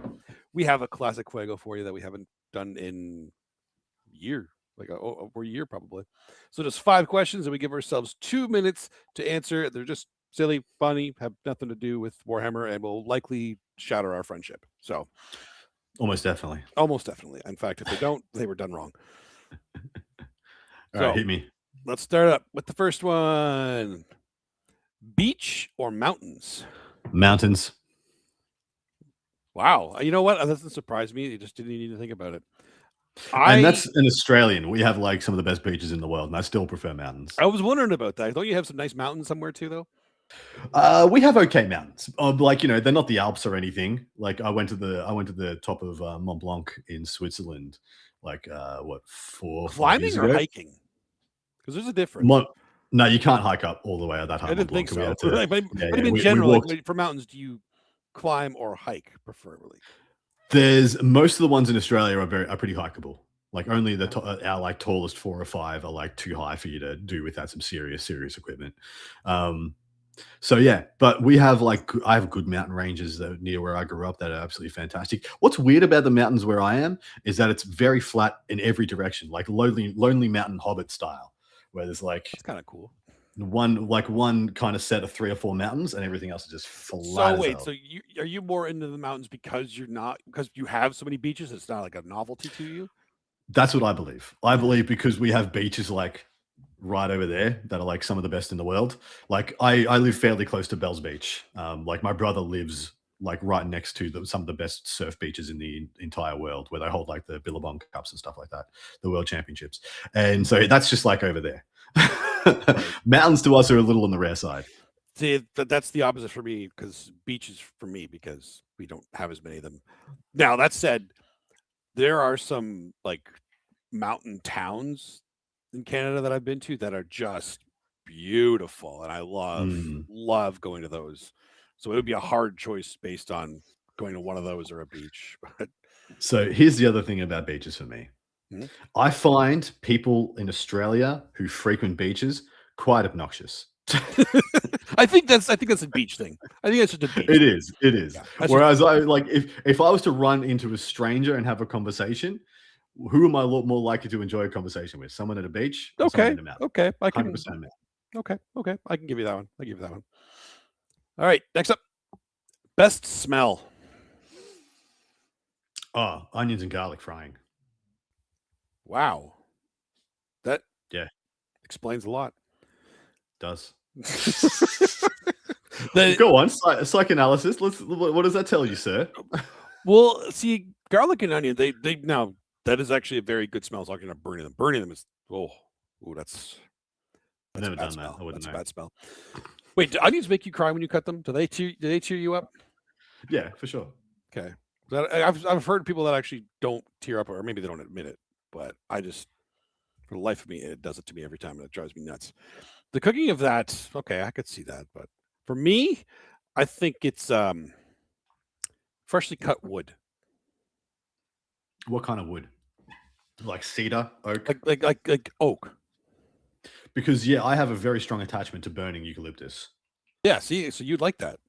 we have a classic Fuego for you that we haven't done in a year, over a year probably. So just 5 questions, and we give ourselves 2 minutes to answer. They're just silly, funny, have nothing to do with Warhammer, and will likely shatter our friendship. So almost definitely. In fact, if they don't, they were done wrong. All right, hit me. Let's start up with the first one. Beach or mountains? Mountains. Wow. You know what? That doesn't surprise me. You just didn't need to think about it. And that's an Australian. We have like some of the best beaches in the world, and I still prefer mountains. I was wondering about that. Don't you have some nice mountains somewhere too, though? We have okay mountains. They're not the Alps or anything. Like I went to the top of Mont Blanc in Switzerland, 4 climbing or ago. hiking? Because there's a difference. No, you can't hike up all the way at that high. I didn't think so. But in general, for mountains, do you climb or hike preferably? There's most of the ones in Australia are pretty hikeable. Like only our tallest 4 or 5 are too high for you to do without some serious equipment. So yeah, but we have I have good mountain ranges that near where I grew up that are absolutely fantastic. What's weird about the mountains where I am is that it's very flat in every direction, like lonely mountain Hobbit style, where there's that's kind of cool. one kind of set of 3 or 4 mountains, and everything else is just flat. So wait, so are you more into the mountains because you have so many beaches? It's not like a novelty to you. That's what I believe. I believe because we have beaches like right over there that are like some of the best in the world. Like I live fairly close to Bells Beach. Like my brother lives like right next to some of the best surf beaches in the entire world, where they hold like the Billabong Cups and stuff like that, the World Championships. And so that's just like over there. Mountains to us are a little on the rare side. See, that's the opposite for me, because beaches for me, because we don't have as many of them. Now, that said, there are some like mountain towns in Canada that I've been to that are just beautiful, and I love going to those. So it would be a hard choice based on going to one of those or a beach. So here's the other thing about beaches for me. I find people in Australia who frequent beaches quite obnoxious. I think that's a beach thing. I think that's just a beach. It is. Yeah, whereas just... I like if I was to run into a stranger and have a conversation, who am I more likely to enjoy a conversation with? Someone at a beach? Or okay. In the mountain? Okay. I can 100% mountain. Okay. I can give you that one. All right. Next up, best smell. Oh, onions and garlic frying. Wow. That explains a lot. Does. Go on, psychoanalysis. What does that tell you, sir? Well, see, garlic and onion, they now that is actually a very good smell. Talking about burning them. Burning them is that's I've never done smell. That. I wouldn't know. Bad smell. Wait, do onions make you cry when you cut them? Do they cheer you up? Yeah, for sure. Okay. I've heard people that actually don't tear up, or maybe they don't admit it, but I just, for the life of me, it does it to me every time, and it drives me nuts. The cooking of that, okay, I could see that, but for me, I think it's freshly cut wood. What kind of wood? Like cedar, oak? Like oak. Because I have a very strong attachment to burning eucalyptus. Yeah, see, so you'd like that.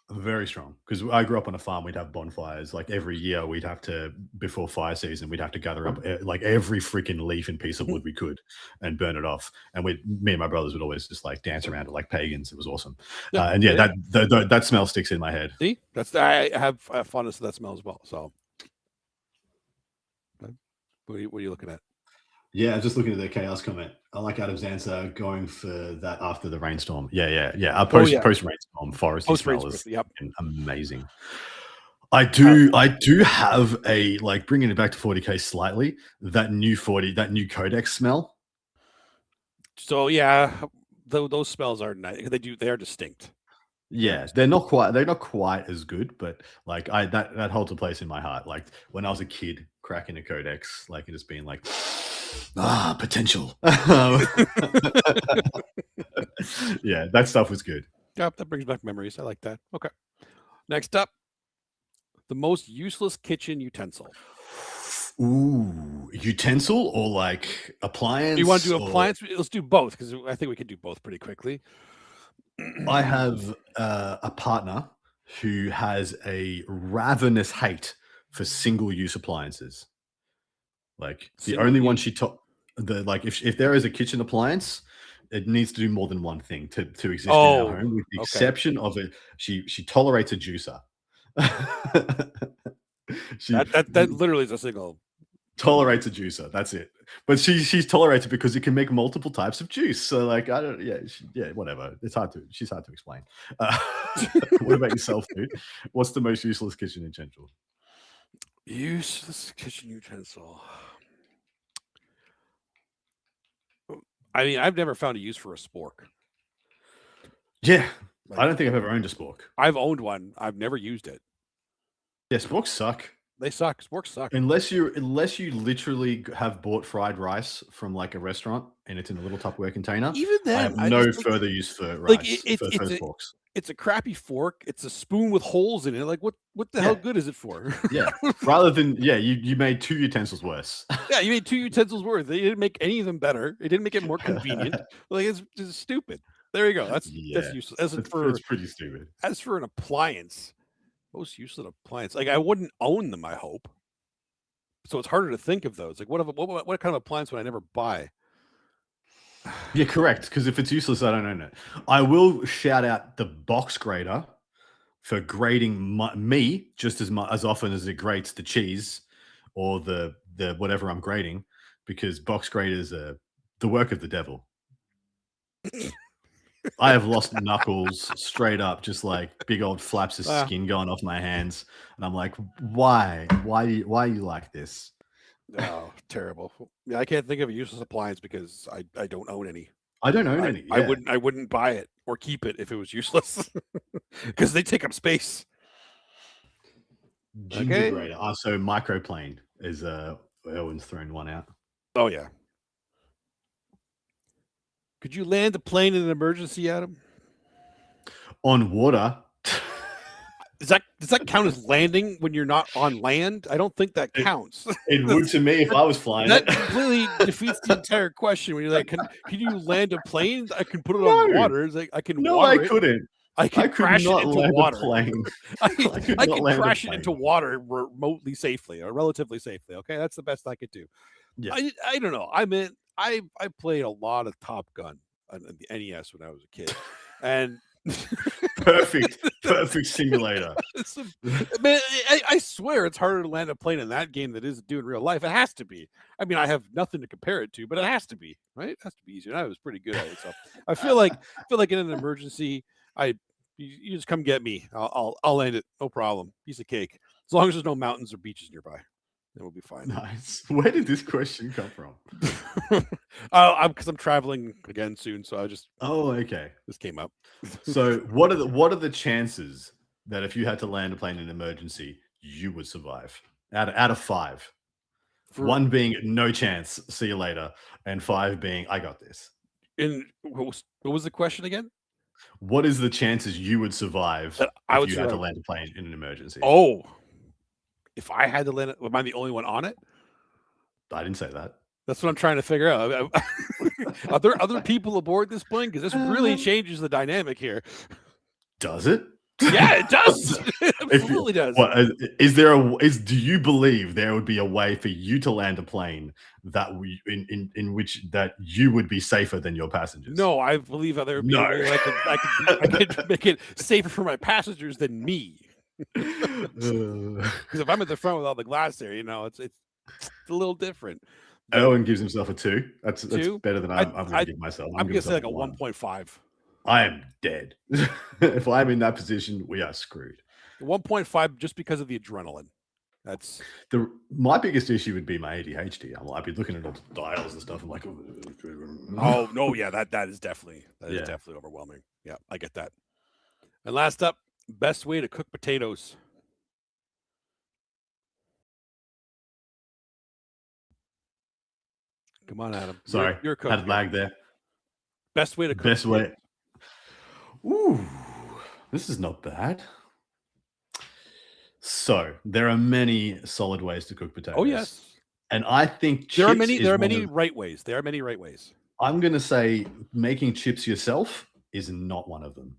Very strong, because I grew up on a farm. We'd have bonfires like every year. We'd have to, before fire season, we'd have to gather up like every freaking leaf and piece of wood we could and burn it off. And me and my brothers would always just like dance around it like pagans. It was awesome. That smell sticks in my head. See, I have fondness of that smell as well. So, what are you looking at? Yeah, I'm just looking at the chaos comment. I like Adam's answer, going for that after the rainstorm. Yeah. Post rainstorm foresty smell is amazing. I do have a, like, bringing it back to 40K slightly, that new Codex smell. So yeah, those smells are nice. They are distinct. Yeah, they're not quite as good, but like that holds a place in my heart. Like when I was a kid, cracking a Codex, like, and just being like, potential. Yeah, that stuff was good. Yeah, that brings back memories. I like that. Okay. Next up, the most useless kitchen utensil. Ooh, utensil or like appliance? Do you want to do appliance? Let's do both, because I think we can do both pretty quickly. I have a partner who has a ravenous hate for single-use appliances. Like the only one she if there is a kitchen appliance, it needs to do more than one thing to exist in our home, with the exception of it. She tolerates a juicer. That literally is a single. Tolerates a juicer. That's it. But she's tolerated because it can make multiple types of juice. So like, I don't. Yeah. Whatever. She's hard to explain. What about yourself, dude? What's the most useless kitchen utensil? Useless kitchen utensil. I mean, I've never found a use for a spork. Yeah, I don't think I've ever owned a spork. I've owned one. I've never used it. Yeah, sporks suck. They suck. Sporks suck. Unless you literally have bought fried rice from like a restaurant and it's in a little Tupperware container. Even then, I have no further use for rice. Forks. It's a crappy fork. It's a spoon with holes in it. Like, what the hell good is it for? Yeah. Rather than, you made 2 utensils worse. Yeah, you made 2 utensils worse. They didn't make any of them better. It didn't make it more convenient. Like, it's just stupid. There you go. That's useless. It's pretty stupid. As for an appliance, most useless appliance, like, I wouldn't own them, I hope. So it's harder to think of those. Like, what kind of appliance would I never buy? Yeah, correct. Because if it's useless, I don't own it. I will shout out the box grader for grading me just as often as it grates the cheese or the whatever I'm grading, because box graders are the work of the devil. I have lost knuckles straight up, just like big old flaps of skin going off my hands, and I'm like, why are you like this? Oh, terrible. Yeah, I can't think of a useless appliance because I don't own any. I don't own any. I wouldn't buy it or keep it if it was useless because they take up space. Ginger grater. So microplane is Owen's thrown one out. Oh yeah. Could you land a plane in an emergency, Adam? On water. Does that count as landing when you're not on land? I don't think that counts. It would to me if I was flying. That completely defeats the entire question. When you're like, can you land a plane? I can put it on water. It's like I can. No, water I couldn't. I could crash it into water. I can crash it into water remotely safely or relatively safely. Okay, that's the best I could do. Yeah. I don't know. I mean, I played a lot of Top Gun on the NES when I was a kid, and perfect simulator. Man, I swear it's harder to land a plane in that game than it is to do in real life. It has to be. I mean, I have nothing to compare it to, but it has to be, right? It has to be easier. And I was pretty good at it. So I feel like in an emergency, you just come get me. I'll land it, no problem. Piece of cake. As long as there's no mountains or beaches nearby, then we'll be fine. Nice. Where did this question come from? Because I'm traveling again soon, so I just. Oh, okay. This came up. So what are the chances that if you had to land a plane in an emergency, you would survive? Out of 5, 1 being no chance, see you later, and 5 being I got this. And what was the question again? What is the chances you would survive if you had to land a plane in an emergency? Oh, if I had to land it, am I the only one on it? I didn't say that. That's what I'm trying to figure out. Are there other people aboard this plane? Because this really changes the dynamic here. Does it? Yeah, it does. It absolutely does. Do you believe there would be a way for you to land a plane that in which that you would be safer than your passengers? No, I believe there would be a way I could make it safer for my passengers than me. Because if I'm at the front with all the glass there, it's a little different. Owen gives himself a 2. That's better than I'm going to give myself. I'm going to say like a 1.5. I am dead. If I'm in that position, we are screwed. 1.5 just because of the adrenaline. That's my biggest issue would be my ADHD. I'd be looking at all the dials and stuff. I'm like, oh no, yeah, that is definitely overwhelming. Yeah, I get that. And last up, best way to cook potatoes. Come on, Adam. Sorry, you're a cook. Had lag there. Best way to cook. Best way. Ooh, this is not bad. So there are many solid ways to cook potatoes. Oh yes, and I think there are many. There are many right ways. There are many right ways. I'm going to say making chips yourself is not one of them.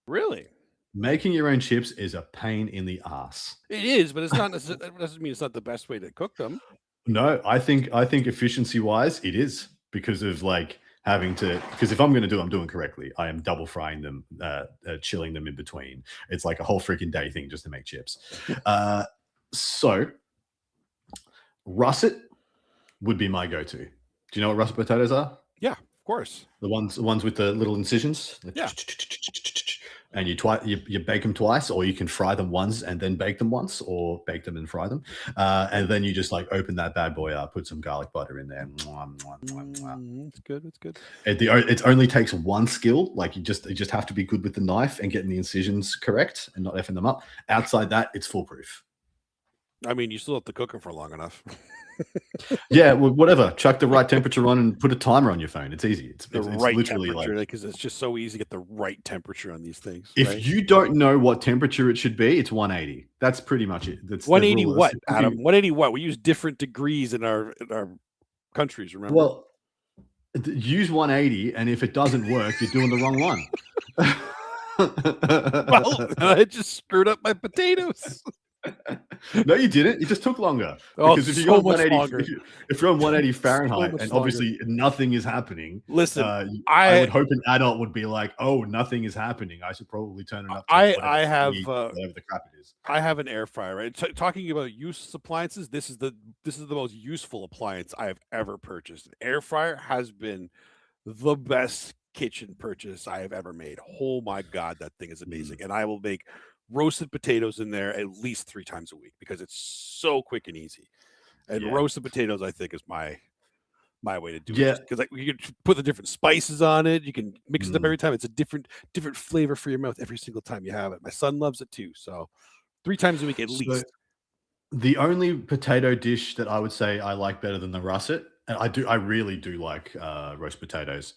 Really? Making your own chips is a pain in the ass. It is, but it's not. That doesn't mean it's not the best way to cook them. No, I think efficiency wise, it is because of like having to. Because if I'm going to do, I'm doing correctly. I am double frying them, chilling them in between. It's like a whole freaking day thing just to make chips. So russet would be my go-to. Do you know what russet potatoes are? Yeah, of course. The ones with the little incisions. Yeah. And you bake them twice, or you can fry them once and then bake them once, or bake them and fry them. And then you just like open that bad boy up, put some garlic butter in there. It's good. It's good. It only takes one skill. Like you just have to be good with the knife and getting the incisions correct and not effing them up. Outside that, it's foolproof. I mean, you still have to cook them for long enough. Yeah, well, whatever. Chuck the right temperature on and put a timer on your phone. It's easy. It's right literally like because it's just so easy to get the right temperature on these things. If you don't know what temperature it should be, it's 180. That's pretty much it. That's 180 what, Adam? 180 what? We use different degrees in our countries, remember? Well, use 180, and if it doesn't work, you're doing the wrong one. Well, I just screwed up my potatoes. No, you didn't. It just took longer. Oh, Because if you so got much 180, longer. if you're on 180 Fahrenheit much and longer. obviously nothing is happening, Listen, I would hope an adult would be like, "Oh, nothing is happening. I should probably turn it up to whatever the crap it is." I have an air fryer, right? Talking about useless appliances, this is the most useful appliance I have ever purchased. An air fryer has been the best kitchen purchase I have ever made. Oh my god, that thing is amazing. And I will make roasted potatoes in there at least 3 times a week because it's so quick and easy. And roasted potatoes, I think, is my way to do it. Because like you can put the different spices on it, you can mix it up every time. It's a different flavor for your mouth every single time you have it. My son loves it too. So 3 times a week at least. The only potato dish that I would say I like better than the russet, and I really do like roast potatoes,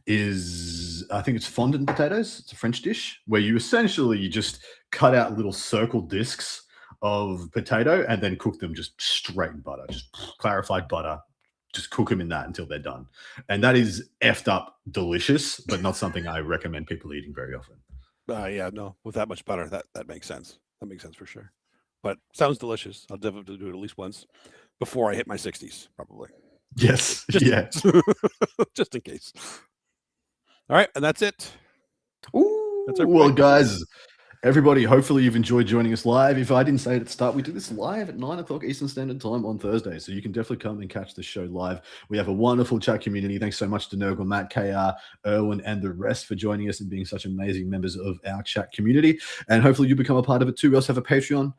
is I think it's fondant potatoes. It's a French dish where you essentially just cut out little circle discs of potato and then cook them just straight in butter, just clarified butter. Just cook them in that until they're done. And that is effed up delicious, but not something I recommend people eating very often. Yeah, no, with that much butter, that makes sense. That makes sense for sure. But sounds delicious. I'll definitely do it at least once before I hit my 60s, probably. Yes. Just in case. All right, and that's it. That's well, guys. Everybody, hopefully you've enjoyed joining us live. If I didn't say it at the start, we do this live at 9 o'clock Eastern Standard Time on Thursday. So you can definitely come and catch the show live. We have a wonderful chat community. Thanks so much to Nurgle, Matt, KR, Erwin, and the rest for joining us and being such amazing members of our chat community. And hopefully you become a part of it too. We also have a Patreon,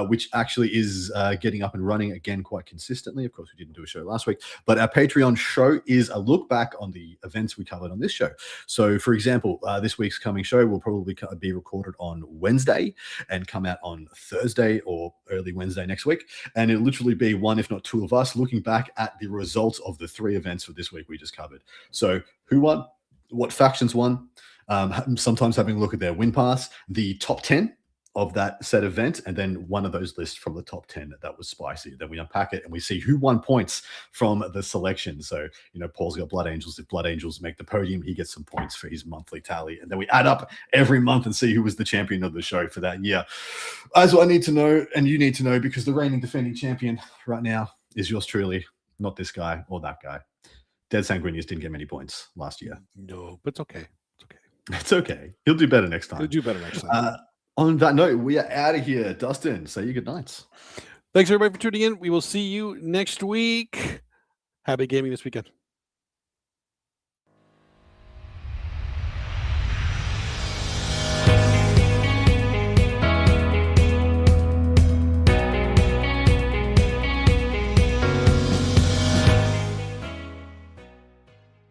which actually is getting up and running again quite consistently. Of course, we didn't do a show last week, but our Patreon show is a look back on the events we covered on this show. So for example, this week's coming show will probably be recorded on Wednesday and come out on Thursday or early Wednesday next week. And it'll literally be one, if not two of us looking back at the results of the 3 events for this week we just covered. So who won, what factions won, sometimes having a look at their win pass, the top 10 of that said event, and then one of those lists from the top 10 that was spicy. Then we unpack it and we see who won points from the selection. So, Paul's got Blood Angels. If Blood Angels make the podium, he gets some points for his monthly tally. And then we add up every month and see who was the champion of the show for that year. As I need to know, and you need to know, because the reigning defending champion right now is yours truly, not this guy or that guy. Dead Sanguinius didn't get many points last year. No, but it's okay. It's okay. It's okay. He'll do better next time. He'll do better next time. On that note, we are out of here. Dustin, say your good nights. Thanks, everybody, for tuning in. We will see you next week. Happy gaming this weekend.